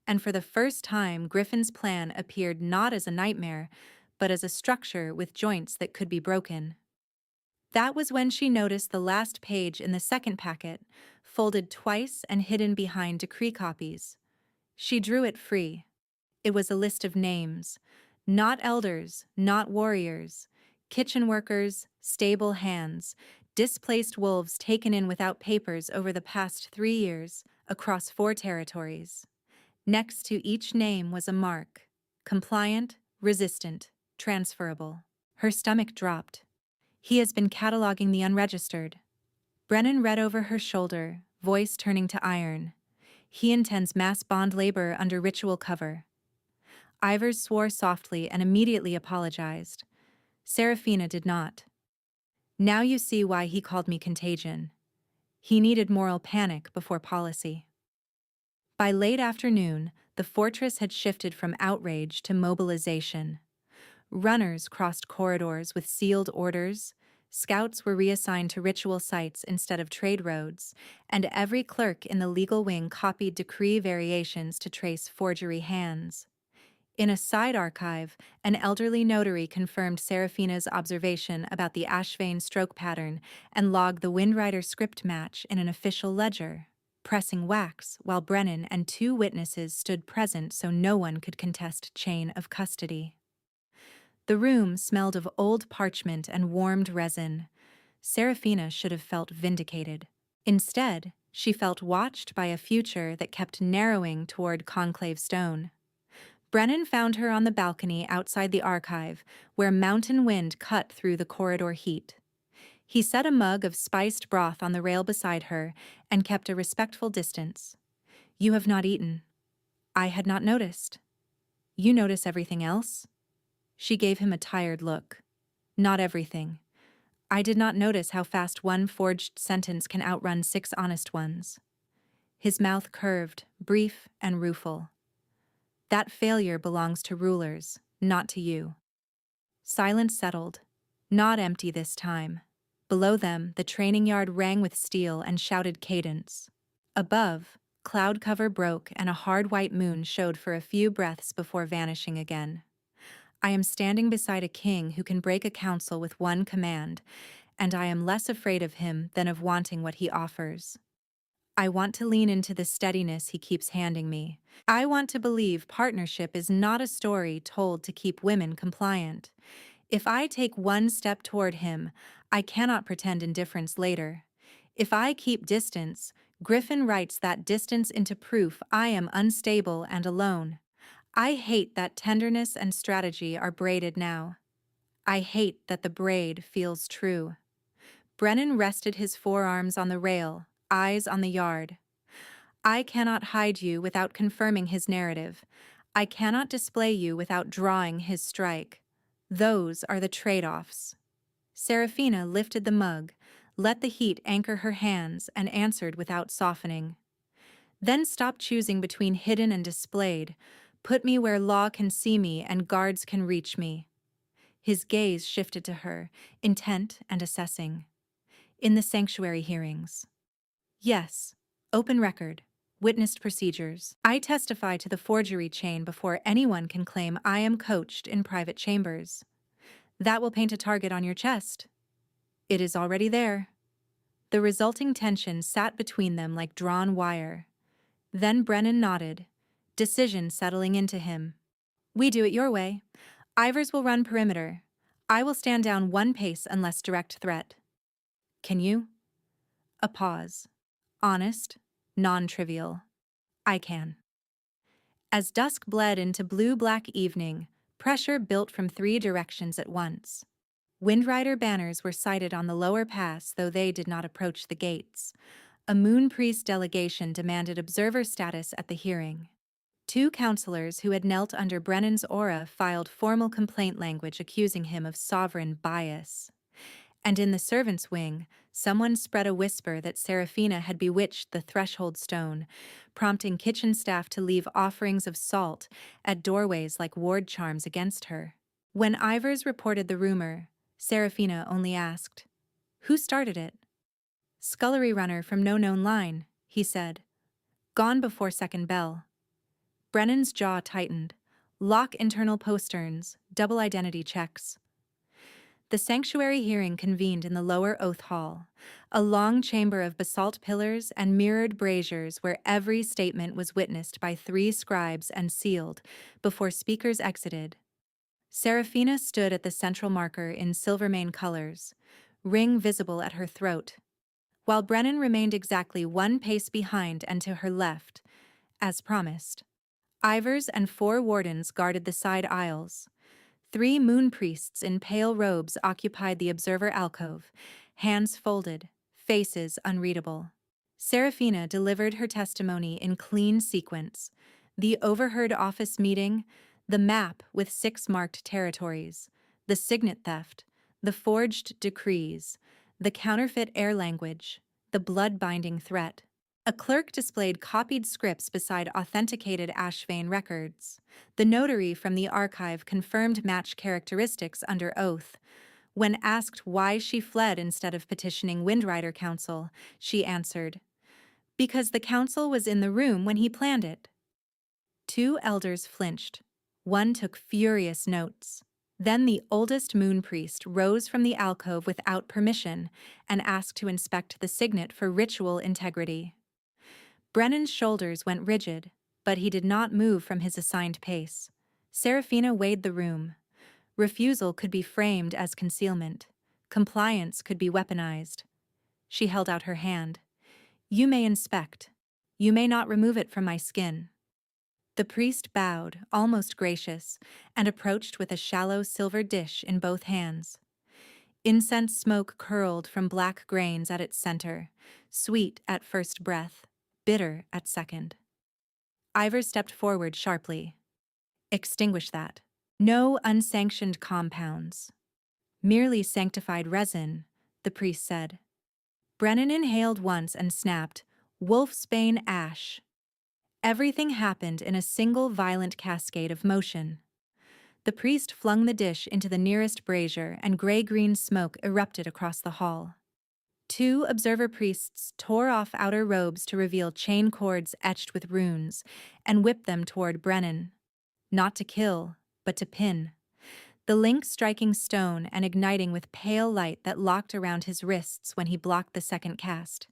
and for the first time Griffin's plan appeared not as a nightmare, but as a structure with joints that could be broken. That was when she noticed the last page in the second packet, folded twice and hidden behind decree copies. She drew it free. It was a list of names. Not elders, not warriors. Kitchen workers, stable hands, displaced wolves taken in without papers over the past 3 years, across 4 territories. Next to each name was a mark: compliant, resistant, transferable. Her stomach dropped. He has been cataloging the unregistered. Brennan read over her shoulder, voice turning to iron. He intends mass bond labor under ritual cover. Ivers swore softly and immediately apologized. Serafina did not. Now you see why he called me contagion. He needed moral panic before policy. By late afternoon, the fortress had shifted from outrage to mobilization. Runners crossed corridors with sealed orders, scouts were reassigned to ritual sites instead of trade roads, and every clerk in the legal wing copied decree variations to trace forgery hands. In a side archive, an elderly notary confirmed Serafina's observation about the Ashvane stroke pattern and logged the Windrider script match in an official ledger, pressing wax while Brennan and 2 witnesses stood present so no one could contest chain of custody. The room smelled of old parchment and warmed resin. Serafina should have felt vindicated. Instead, she felt watched by a future that kept narrowing toward conclave stone. Brennan found her on the balcony outside the archive, where mountain wind cut through the corridor heat. He set a mug of spiced broth on the rail beside her and kept a respectful distance. "You have not eaten." "I had not noticed." "You notice everything else?" She gave him a tired look. "Not everything. I did not notice how fast one forged sentence can outrun 6 honest ones." His mouth curved, brief and rueful. "That failure belongs to rulers, not to you." Silence settled. Not empty this time. Below them, the training yard rang with steel and shouted cadence. Above, cloud cover broke and a hard white moon showed for a few breaths before vanishing again. "I am standing beside a king who can break a council with one command, and I am less afraid of him than of wanting what he offers. I want to lean into the steadiness he keeps handing me. I want to believe partnership is not a story told to keep women compliant. If I take one step toward him, I cannot pretend indifference later. If I keep distance, Griffin writes that distance into proof I am unstable and alone. I hate that tenderness and strategy are braided now. I hate that the braid feels true." Brennan rested his forearms on the rail, eyes on the yard. "I cannot hide you without confirming his narrative. I cannot display you without drawing his strike. Those are the trade-offs." Serafina lifted the mug, let the heat anchor her hands, and answered without softening. "Then stop choosing between hidden and displayed. Put me where law can see me and guards can reach me." His gaze shifted to her, intent and assessing. "In the sanctuary hearings." "Yes. Open record. Witnessed procedures. I testify to the forgery chain before anyone can claim I am coached in private chambers. That will paint a target on your chest." "It is already there." The resulting tension sat between them like drawn wire. Then Brennan nodded, decision settling into him. "We do it your way. Ivers will run perimeter. I will stand down one pace unless direct threat." "Can you?" A pause. Honest, non-trivial. "I can." As dusk bled into blue-black evening, pressure built from 3 directions at once. Windrider banners were sighted on the lower pass, though they did not approach the gates. A Moon Priest delegation demanded observer status at the hearing. 2 counselors who had knelt under Brennan's aura filed formal complaint language accusing him of sovereign bias. And in the servants' wing, someone spread a whisper that Serafina had bewitched the threshold stone, prompting kitchen staff to leave offerings of salt at doorways like ward charms against her. When Ivers reported the rumor, Serafina only asked, "Who started it?" "Scullery runner from no known line," he said. "Gone before second bell." Brennan's jaw tightened. Lock internal posterns, double identity checks. The sanctuary hearing convened in the lower oath hall, a long chamber of basalt pillars and mirrored braziers where every statement was witnessed by 3 scribes and sealed before speakers exited. Seraphina stood at the central marker in Silvermane colors, ring visible at her throat, while Brennan remained exactly 1 pace behind and to her left, as promised. Ivers and 4 wardens guarded the side aisles. 3 moon priests in pale robes occupied the observer alcove, hands folded, faces unreadable. Seraphina delivered her testimony in clean sequence: the overheard office meeting, the map with 6 marked territories, the signet theft, the forged decrees, the counterfeit air language, the blood-binding threat. A clerk displayed copied scripts beside authenticated Ashvane records. The notary from the archive confirmed match characteristics under oath. When asked why she fled instead of petitioning Windrider Council, she answered, "Because the council was in the room when he planned it." 2 elders flinched. One took furious notes. Then the oldest moon priest rose from the alcove without permission and asked to inspect the signet for ritual integrity. Brennan's shoulders went rigid, but he did not move from his assigned pace. Seraphina weighed the room. Refusal could be framed as concealment. Compliance could be weaponized. She held out her hand. "You may inspect. You may not remove it from my skin." The priest bowed, almost gracious, and approached with a shallow silver dish in both hands. Incense smoke curled from black grains at its center, sweet at first breath, bitter at second. Ivor stepped forward sharply. "Extinguish that. No unsanctioned compounds. Merely sanctified resin," the priest said. Brennan inhaled once and snapped, "Wolfsbane ash." Everything happened in a single violent cascade of motion. The priest flung the dish into the nearest brazier, and gray-green smoke erupted across the hall. 2 observer priests tore off outer robes to reveal chain cords etched with runes and whipped them toward Brennan. Not to kill, but to pin. The link striking stone and igniting with pale light that locked around his wrists when he blocked the second cast.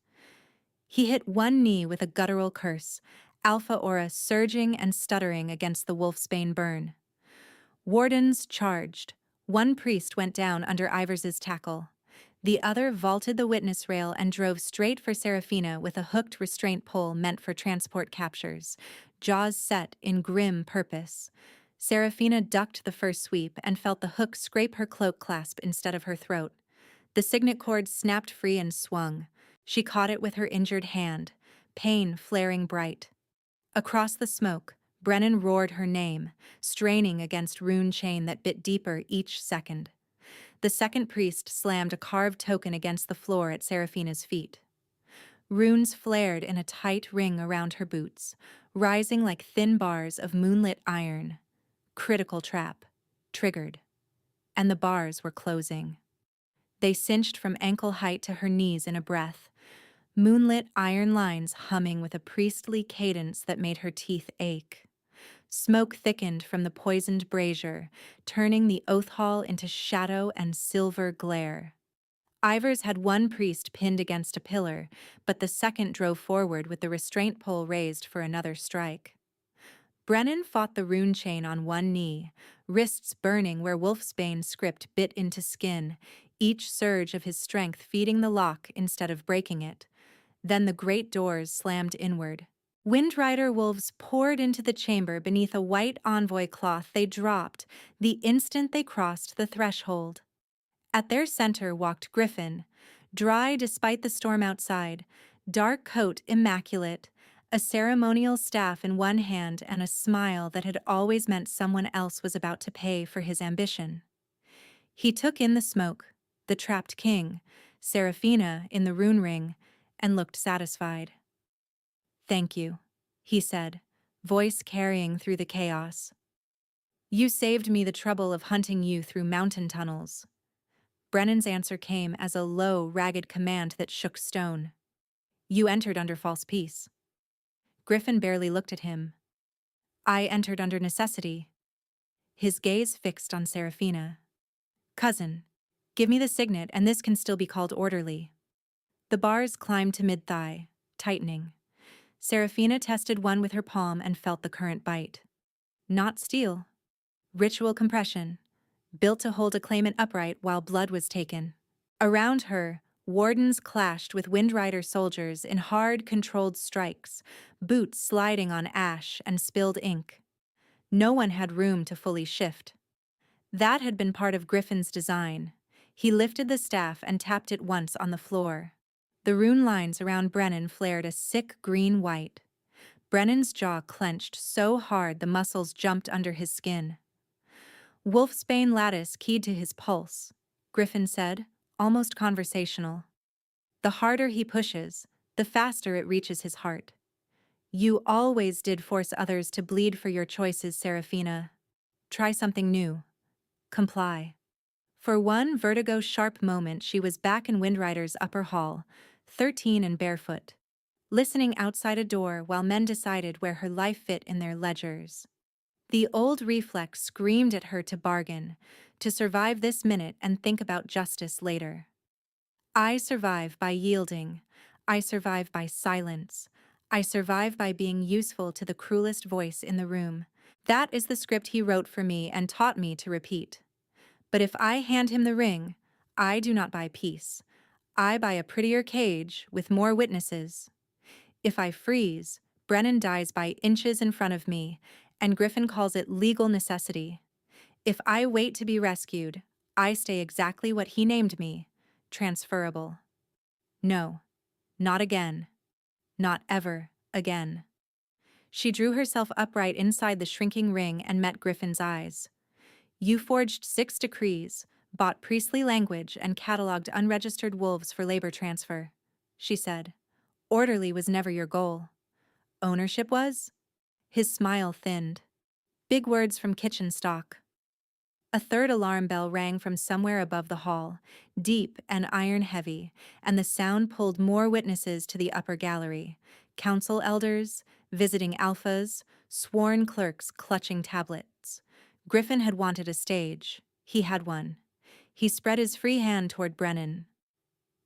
He hit one knee with a guttural curse, alpha aura surging and stuttering against the wolfsbane burn. Wardens charged. 1 priest went down under Ivers's tackle. The other vaulted the witness rail and drove straight for Seraphina with a hooked restraint pole meant for transport captures, jaws set in grim purpose. Seraphina ducked the first sweep and felt the hook scrape her cloak clasp instead of her throat. The signet cord snapped free and swung. She caught it with her injured hand, pain flaring bright. Across the smoke, Brennan roared her name, straining against rune chain that bit deeper each second. The second priest slammed a carved token against the floor at Seraphina's feet. Runes flared in a tight ring around her boots, rising like thin bars of moonlit iron. Critical trap. Triggered. And the bars were closing. They cinched from ankle height to her knees in a breath, moonlit iron lines humming with a priestly cadence that made her teeth ache. Smoke thickened from the poisoned brazier, turning the oath hall into shadow and silver glare. Ivers had 1 priest pinned against a pillar, but the second drove forward with the restraint pole raised for another strike. Brennan fought the rune chain on one knee, wrists burning where Wolfsbane script bit into skin, each surge of his strength feeding the lock instead of breaking it. Then the great doors slammed inward. Windrider wolves poured into the chamber beneath a white envoy cloth they dropped the instant they crossed the threshold. At their center walked Griffin, dry despite the storm outside, dark coat immaculate, a ceremonial staff in one hand and a smile that had always meant someone else was about to pay for his ambition. He took in the smoke, the trapped king, Seraphina in the rune ring, and looked satisfied. "Thank you," he said, voice carrying through the chaos. "You saved me the trouble of hunting you through mountain tunnels." Brennan's answer came as a low, ragged command that shook stone. "You entered under false peace." Griffin barely looked at him. "I entered under necessity." His gaze fixed on Seraphina. "Cousin, Give me the signet, and this can still be called orderly. The bars climbed to mid-thigh, tightening. Seraphina tested one with her palm and felt the current bite. Not steel. Ritual compression, built to hold a claimant upright while blood was taken. Around her, wardens clashed with Windrider soldiers in hard, controlled strikes, boots sliding on ash and spilled ink. No one had room to fully shift. That had been part of Griffin's design. He lifted the staff and tapped it once on the floor. The rune lines around Brennan flared a sick green-white. Brennan's jaw clenched so hard the muscles jumped under his skin. Wolfsbane lattice keyed to his pulse, Griffin said, almost conversational. The harder he pushes, the faster it reaches his heart. You always did force others to bleed for your choices, Seraphina. Try something new. Comply. For one vertigo-sharp moment she was back in Windrider's upper hall, 13 and barefoot, listening outside a door while men decided where her life fit in their ledgers. The old reflex screamed at her to bargain, to survive this minute and think about justice later. I survive by yielding. I survive by silence. I survive by being useful to the cruelest voice in the room. That is the script he wrote for me and taught me to repeat. But if I hand him the ring, I do not buy peace. I buy a prettier cage with more witnesses. If I freeze, Brennan dies by inches in front of me, and Griffin calls it legal necessity. If I wait to be rescued, I stay exactly what he named me, transferable. No, not again. Not ever again. She drew herself upright inside the shrinking ring and met Griffin's eyes. You forged 6 decrees, bought priestly language, and catalogued unregistered wolves for labor transfer, she said. Orderly was never your goal. Ownership was? His smile thinned. Big words from kitchen stock. A third alarm bell rang from somewhere above the hall, deep and iron-heavy, and the sound pulled more witnesses to the upper gallery. Council elders, visiting alphas, sworn clerks clutching tablets. Griffin had wanted a stage. He had one. He spread his free hand toward Brennan.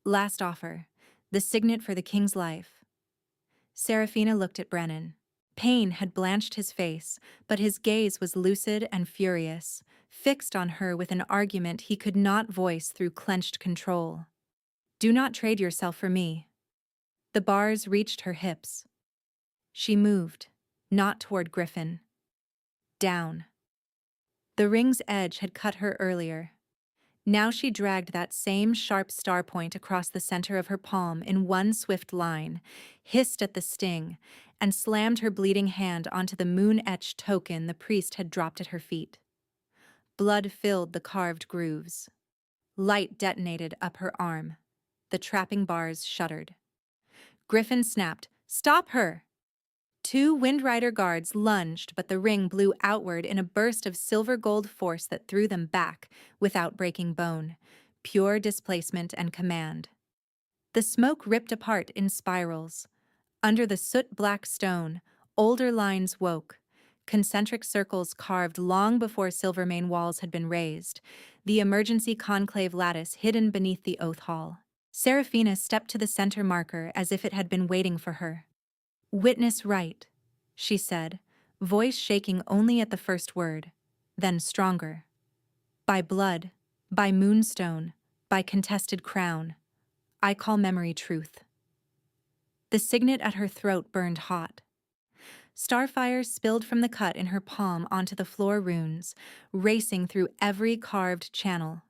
Last offer. The signet for the king's life. Seraphina looked at Brennan. Pain had blanched his face, but his gaze was lucid and furious, fixed on her with an argument he could not voice through clenched control. Do not trade yourself for me. The bars reached her hips. She moved, not toward Griffin. Down. The ring's edge had cut her earlier. Now she dragged that same sharp star point across the center of her palm in one swift line, hissed at the sting, and slammed her bleeding hand onto the moon-etched token the priest had dropped at her feet. Blood filled the carved grooves. Light detonated up her arm. The trapping bars shuddered. Griffin snapped, "Stop her!" 2 Windrider guards lunged, but the ring blew outward in a burst of silver-gold force that threw them back, without breaking bone. Pure displacement and command. The smoke ripped apart in spirals. Under the soot-black stone, older lines woke. Concentric circles carved long before Silvermane walls had been raised, the emergency conclave lattice hidden beneath the oath hall. Seraphina stepped to the center marker as if it had been waiting for her. Witness right, she said, voice shaking only at the first word, then stronger. By blood, by moonstone, by contested crown, I call memory truth. The signet at her throat burned hot. Starfire spilled from the cut in her palm onto the floor runes, racing through every carved channel.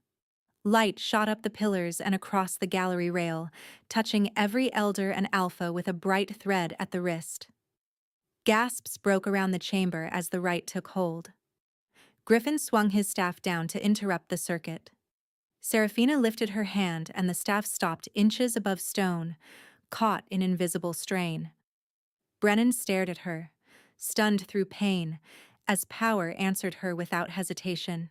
Light shot up the pillars and across the gallery rail, touching every elder and alpha with a bright thread at the wrist. Gasps broke around the chamber as the rite took hold. Griffin swung his staff down to interrupt the circuit. Seraphina lifted her hand and the staff stopped inches above stone, caught in invisible strain. Brennan stared at her, stunned through pain, as power answered her without hesitation.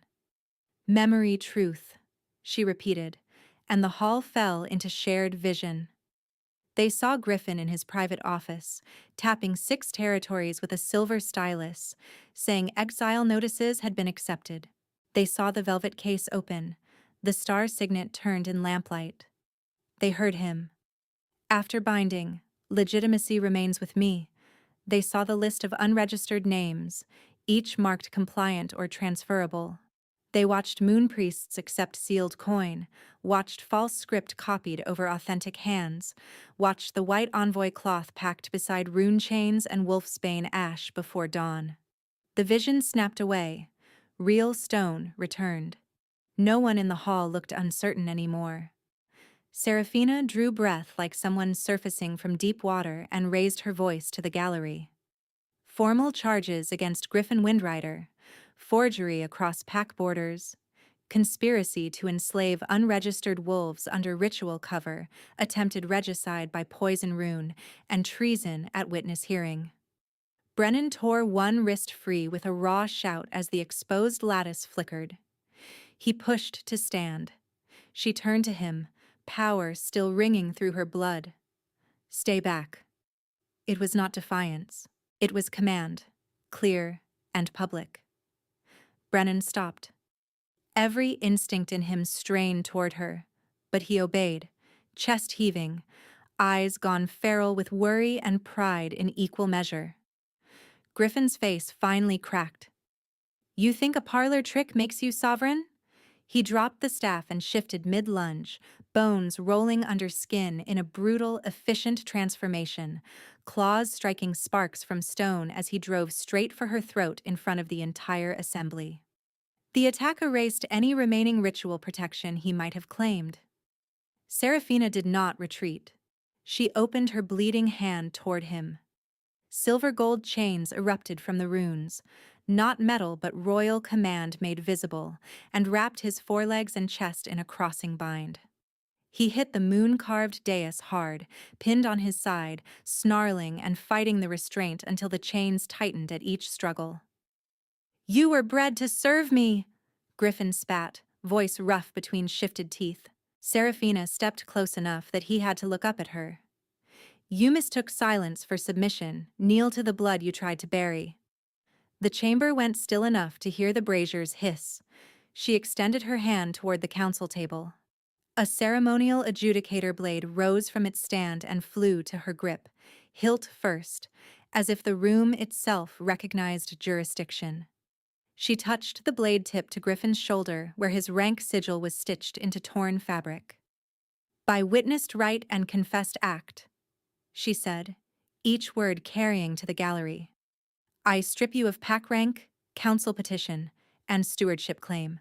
Memory truth, she repeated, and the hall fell into shared vision. They saw Griffin in his private office, tapping 6 territories with a silver stylus, saying exile notices had been accepted. They saw the velvet case open, The star signet turned in lamplight. They heard him. After binding, legitimacy remains with me. They saw the list of unregistered names, each marked compliant or transferable. They watched moon priests accept sealed coin, watched false script copied over authentic hands, watched the white envoy cloth packed beside rune chains and wolfsbane ash before dawn. The vision snapped away. Real stone returned. No one in the hall looked uncertain anymore. Seraphina drew breath like someone surfacing from deep water and raised her voice to the gallery. Formal charges against Griffin Windrider, forgery across pack borders, conspiracy to enslave unregistered wolves under ritual cover, attempted regicide by poison rune, and treason at witness hearing. Brennan tore one wrist free with a raw shout as the exposed lattice flickered. He pushed to stand. She turned to him, power still ringing through her blood. "Stay back." It was not defiance. It was command, clear and public. Brennan stopped. Every instinct in him strained toward her, but he obeyed, chest heaving, eyes gone feral with worry and pride in equal measure. Griffin's face finally cracked. "You think a parlor trick makes you sovereign?" He dropped the staff and shifted mid-lunge, bones rolling under skin in a brutal, efficient transformation, claws striking sparks from stone as he drove straight for her throat in front of the entire assembly. The attack erased any remaining ritual protection he might have claimed. Seraphina did not retreat. She opened her bleeding hand toward him. Silver gold chains erupted from the runes, not metal but royal command made visible, and wrapped his forelegs and chest in a crossing bind. He hit the moon-carved dais hard, pinned on his side, snarling and fighting the restraint until the chains tightened at each struggle. "You were bred to serve me!" Griffin spat, voice rough between shifted teeth. Seraphina stepped close enough that he had to look up at her. "You mistook silence for submission, kneel to the blood you tried to bury." The chamber went still enough to hear the braziers hiss. She extended her hand toward the council table. A ceremonial adjudicator blade rose from its stand and flew to her grip, hilt first, as if the room itself recognized jurisdiction. She touched the blade tip to Griffin's shoulder where his rank sigil was stitched into torn fabric. "By witnessed right and confessed act," she said, each word carrying to the gallery, "I strip you of pack rank, council petition, and stewardship claim."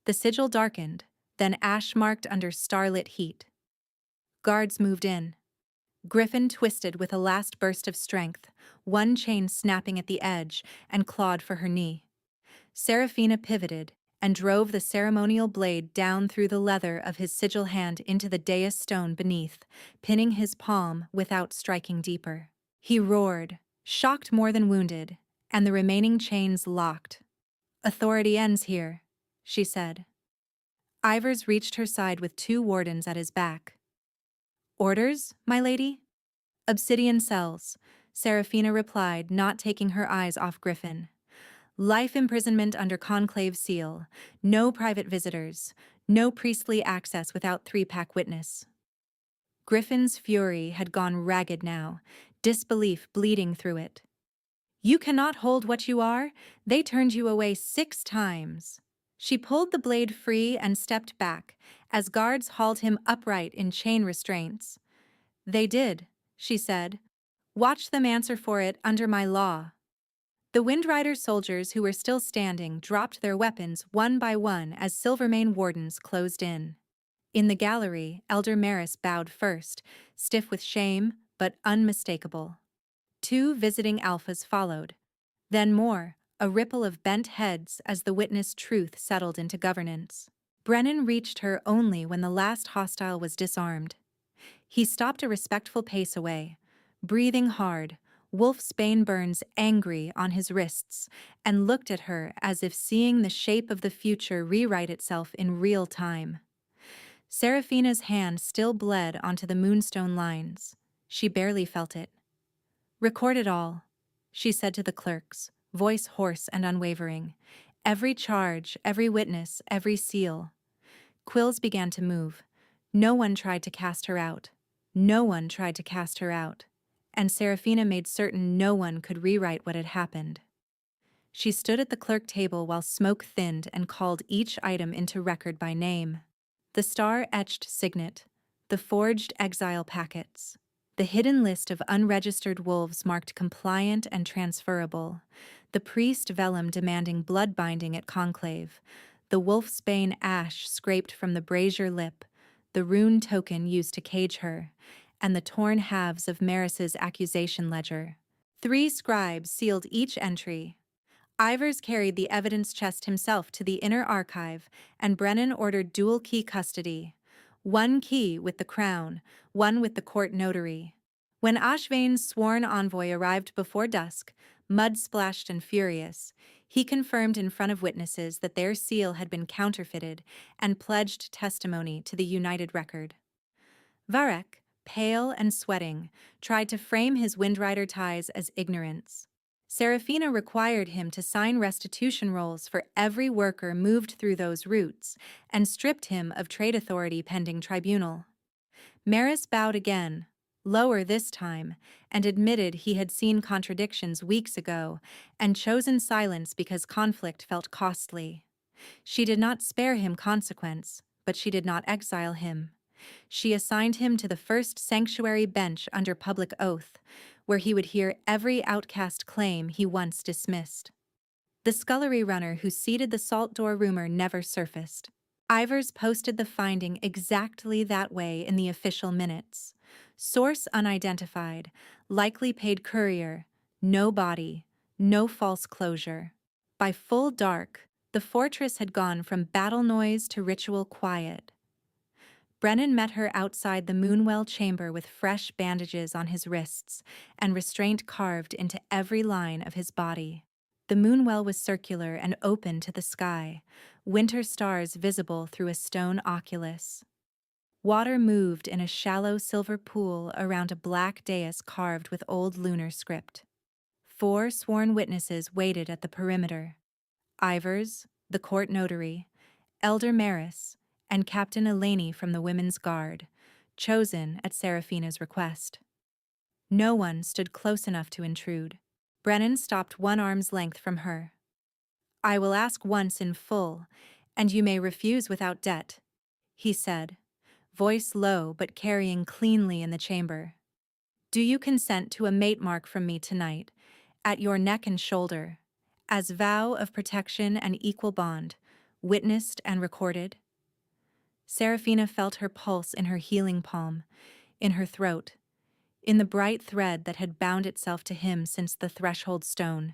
The sigil darkened, then ash-marked under starlit heat. Guards moved in. Griffin twisted with a last burst of strength, one chain snapping at the edge, and clawed for her knee. Seraphina pivoted and drove the ceremonial blade down through the leather of his sigil hand into the dais stone beneath, pinning his palm without striking deeper. He roared, shocked more than wounded, and the remaining chains locked. "Authority ends here," she said. Ivers reached her side with two wardens at his back. "Orders, my lady?" "Obsidian cells," Seraphina replied, not taking her eyes off Griffin. "Life imprisonment under conclave seal, no private visitors, no priestly access without three-pack witness." Griffin's fury had gone ragged now, disbelief bleeding through it. "You cannot hold what you are? They turned you away 6 times." She pulled the blade free and stepped back, as guards hauled him upright in chain restraints. "They did," she said. "Watch them answer for it under my law." The Windrider soldiers who were still standing dropped their weapons one by one as Silvermane wardens closed in. In the gallery, Elder Maris bowed first, stiff with shame, but unmistakable. 2 visiting alphas followed. Then more, a ripple of bent heads as the witness truth settled into governance. Brennan reached her only when the last hostile was disarmed. He stopped a respectful pace away, breathing hard, wolfsbane burns angry on his wrists, and looked at her as if seeing the shape of the future rewrite itself in real time. Seraphina's hand still bled onto the moonstone lines. She barely felt it. "Record it all," she said to the clerks, voice hoarse and unwavering. "Every charge, every witness, every seal. Quills began to move. No one tried to cast her out. No one tried to cast her out. And Seraphina made certain no one could rewrite what had happened. She stood at the clerk table while smoke thinned and called each item into record by name. The star-etched signet, the forged exile packets, the hidden list of unregistered wolves marked compliant and transferable, the priest vellum demanding blood binding at conclave, the wolfsbane ash scraped from the brazier lip, the rune token used to cage her, and the torn halves of Maris's accusation ledger. 3 scribes sealed each entry. Ivers carried the evidence chest himself to the inner archive, and Brennan ordered dual key custody. 1 key with the crown, 1 with the court notary. When Ashvane's sworn envoy arrived before dusk, mud-splashed and furious, he confirmed in front of witnesses that their seal had been counterfeited and pledged testimony to the United Record. Varek, pale and sweating, tried to frame his Windrider ties as ignorance. Seraphina required him to sign restitution rolls for every worker moved through those routes and stripped him of trade authority pending tribunal. Maris bowed again, lower this time, and admitted he had seen contradictions weeks ago and chosen silence because conflict felt costly. She did not spare him consequence, but she did not exile him. She assigned him to the first sanctuary bench under public oath, where he would hear every outcast claim he once dismissed. The scullery runner who seeded the salt door rumor never surfaced. Ivers posted the finding exactly that way in the official minutes. Source unidentified, likely paid courier, no body, no false closure. By full dark, the fortress had gone from battle noise to ritual quiet. Brennan met her outside the Moonwell chamber with fresh bandages on his wrists and restraint carved into every line of his body. The Moonwell was circular and open to the sky, winter stars visible through a stone oculus. Water moved in a shallow silver pool around a black dais carved with old lunar script. 4 sworn witnesses waited at the perimeter: Ivers, the court notary, Elder Maris, and Captain Eleni from the Women's Guard, chosen at Seraphina's request. No one stood close enough to intrude. Brennan stopped 1 arm's length from her. "I will ask once in full, and you may refuse without debt," he said, voice low but carrying cleanly in the chamber. "Do you consent to a mate mark from me tonight, at your neck and shoulder, as vow of protection and equal bond, witnessed and recorded?" Seraphina felt her pulse in her healing palm, in her throat, in the bright thread that had bound itself to him since the threshold stone.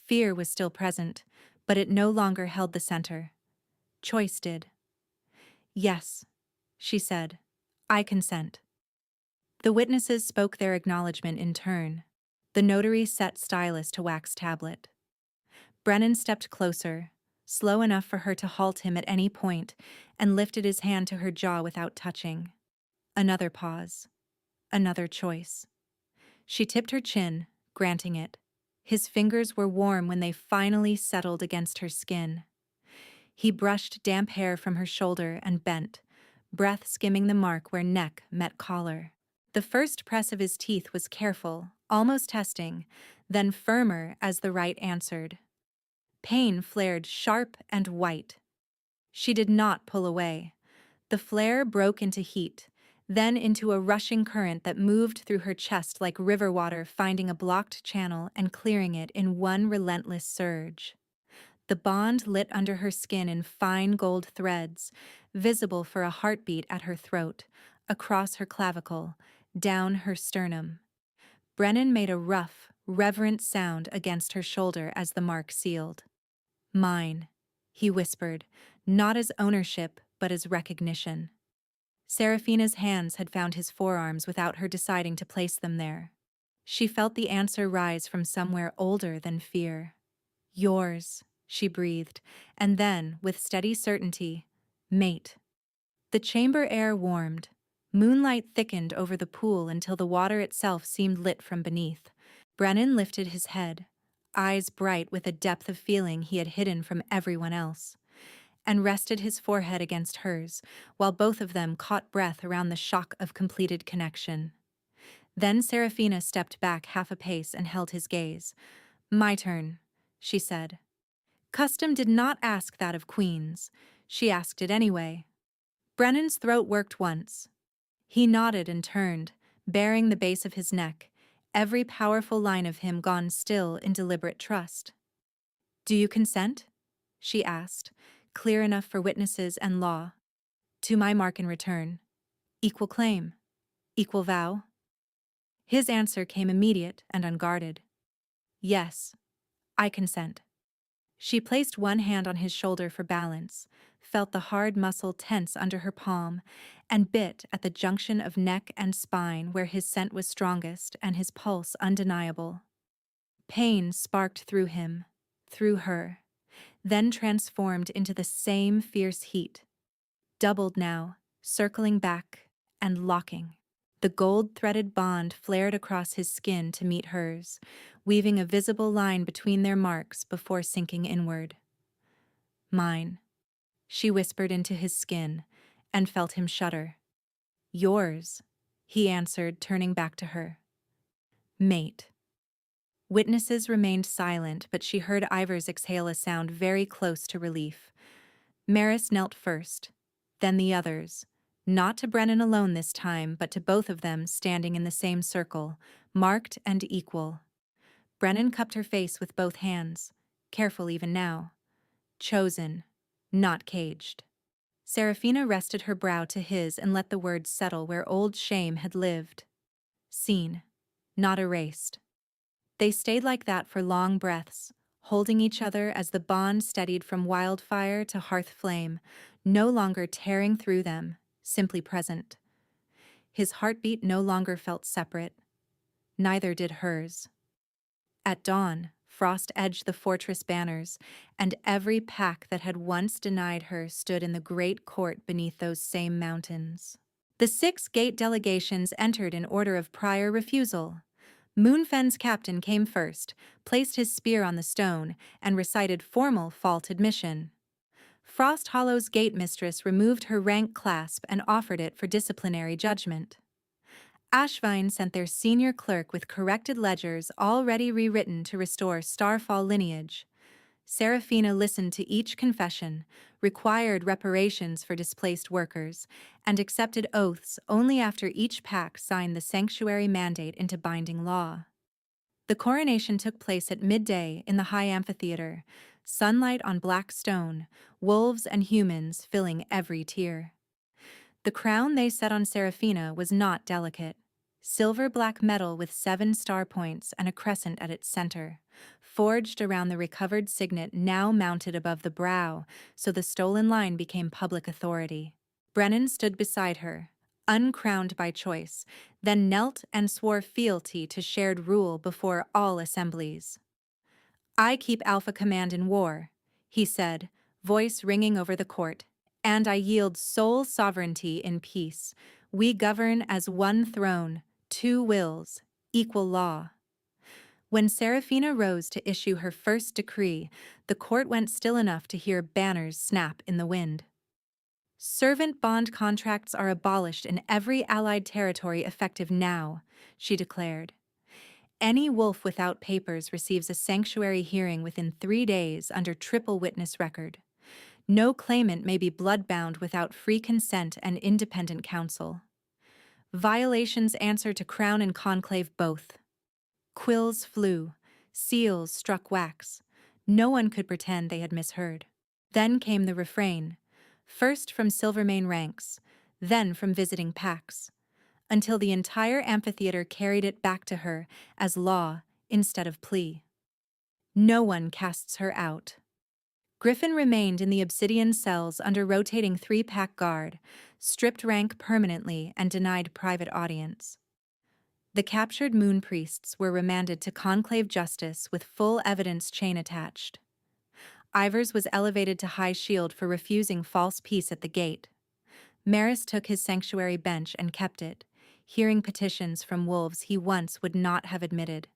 Fear was still present, but it no longer held the center. Choice did. "Yes," she said, "I consent." The witnesses spoke their acknowledgement in turn. The notary set stylus to wax tablet. Brennan stepped closer, slow enough for her to halt him at any point, and lifted his hand to her jaw without touching. Another pause. Another choice. She tipped her chin, granting it. His fingers were warm when they finally settled against her skin. He brushed damp hair from her shoulder and bent, breath skimming the mark where neck met collar. The first press of his teeth was careful, almost testing, then firmer as the right answered. Pain flared sharp and white. She did not pull away. The flare broke into heat, then into a rushing current that moved through her chest like river water finding a blocked channel and clearing it in one relentless surge. The bond lit under her skin in fine gold threads, visible for a heartbeat at her throat, across her clavicle, down her sternum. Brennan made a rough, reverent sound against her shoulder as the mark sealed. "Mine," he whispered, not as ownership, but as recognition. Seraphina's hands had found his forearms without her deciding to place them there. She felt the answer rise from somewhere older than fear. "Yours," she breathed, and then, with steady certainty, "Mate." The chamber air warmed. Moonlight thickened over the pool until the water itself seemed lit from beneath. Brennan lifted his head, eyes bright with a depth of feeling he had hidden from everyone else. and rested his forehead against hers, while both of them caught breath around the shock of completed connection. Then Seraphina stepped back half a pace and held his gaze. "My turn," she said. Custom did not ask that of queens. She asked it anyway. Brennan's throat worked once. He nodded and turned, baring the base of his neck, every powerful line of him gone still in deliberate trust. "Do you consent?" she asked, clear enough for witnesses and law. "To my mark in return. Equal claim. Equal vow." His answer came immediate and unguarded. "Yes, I consent." She placed one hand on his shoulder for balance, felt the hard muscle tense under her palm, and bit at the junction of neck and spine where his scent was strongest and his pulse undeniable. Pain sparked through him, through her, then transformed into the same fierce heat, doubled now, circling back and locking. The gold-threaded bond flared across his skin to meet hers, weaving a visible line between their marks before sinking inward. "Mine," she whispered into his skin, and felt him shudder. "Yours," he answered, turning back to her. "Mate." Witnesses remained silent, but she heard Ivers exhale a sound very close to relief. Maris knelt first, then the others, not to Brennan alone this time, but to both of them standing in the same circle, marked and equal. Brennan cupped her face with both hands, careful even now. Chosen, not caged. Seraphina rested her brow to his and let the words settle where old shame had lived. Seen, not erased. They stayed like that for long breaths, holding each other as the bond steadied from wildfire to hearth flame, no longer tearing through them, simply present. His heartbeat no longer felt separate. Neither did hers. At dawn, frost edged the fortress banners, and every pack that had once denied her stood in the great court beneath those same mountains. The 6 gate delegations entered in order of prior refusal. Moonfen's captain came first, placed his spear on the stone, and recited formal fault admission. Frost Hollow's gate mistress removed her rank clasp and offered it for disciplinary judgment. Ashvine sent their senior clerk with corrected ledgers already rewritten to restore Starfall lineage. Seraphina listened to each confession, required reparations for displaced workers, and accepted oaths only after each pack signed the sanctuary mandate into binding law. The coronation took place at midday in the high amphitheater, sunlight on black stone, wolves and humans filling every tier. The crown they set on Seraphina was not delicate. Silver-black metal with 7 star points and a crescent at its center, forged around the recovered signet now mounted above the brow, so the stolen line became public authority. Brennan stood beside her, uncrowned by choice, then knelt and swore fealty to shared rule before all assemblies. "I keep Alpha Command in war," he said, voice ringing over the court, "and I yield sole sovereignty in peace. We govern as one throne, 2 wills, equal law." When Seraphina rose to issue her first decree, the court went still enough to hear banners snap in the wind. "Servant bond contracts are abolished in every allied territory effective now," she declared. "Any wolf without papers receives a sanctuary hearing within 3 days under triple witness record. No claimant may be bloodbound without free consent and independent counsel. Violations answer to crown and conclave both." Quills flew, seals struck wax. No one could pretend they had misheard. Then came the refrain, first from Silvermane ranks, then from visiting packs, until the entire amphitheater carried it back to her as law instead of plea. No one casts her out. Griffin remained in the obsidian cells under rotating 3-pack guard, stripped rank permanently and denied private audience. The captured moon priests were remanded to conclave justice with full evidence chain attached. Ivers was elevated to High Shield for refusing false peace at the gate. Maris took his sanctuary bench and kept it, hearing petitions from wolves he once would not have admitted.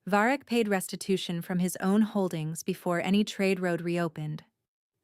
Varric paid restitution from his own holdings before any trade road reopened.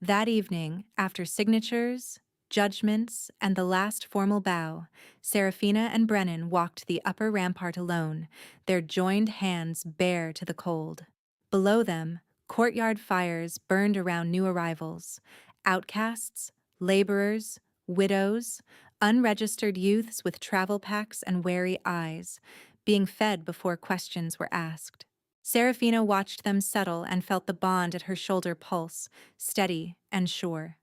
That evening, after signatures, judgments, and the last formal bow, Seraphina and Brennan walked the upper rampart alone, their joined hands bare to the cold. Below them, courtyard fires burned around new arrivals, outcasts, laborers, widows, unregistered youths with travel packs and wary eyes, being fed before questions were asked. Seraphina watched them settle and felt the bond at her shoulder pulse, steady and sure.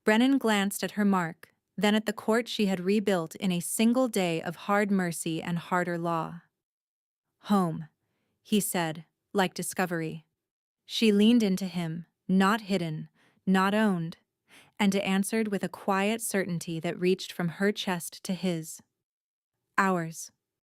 Brennan glanced at her mark, then at the court she had rebuilt in a single day of hard mercy and harder law. Home, he said, like discovery. She leaned into him, not hidden, not owned, and answered with a quiet certainty that reached from her chest to his. Ours.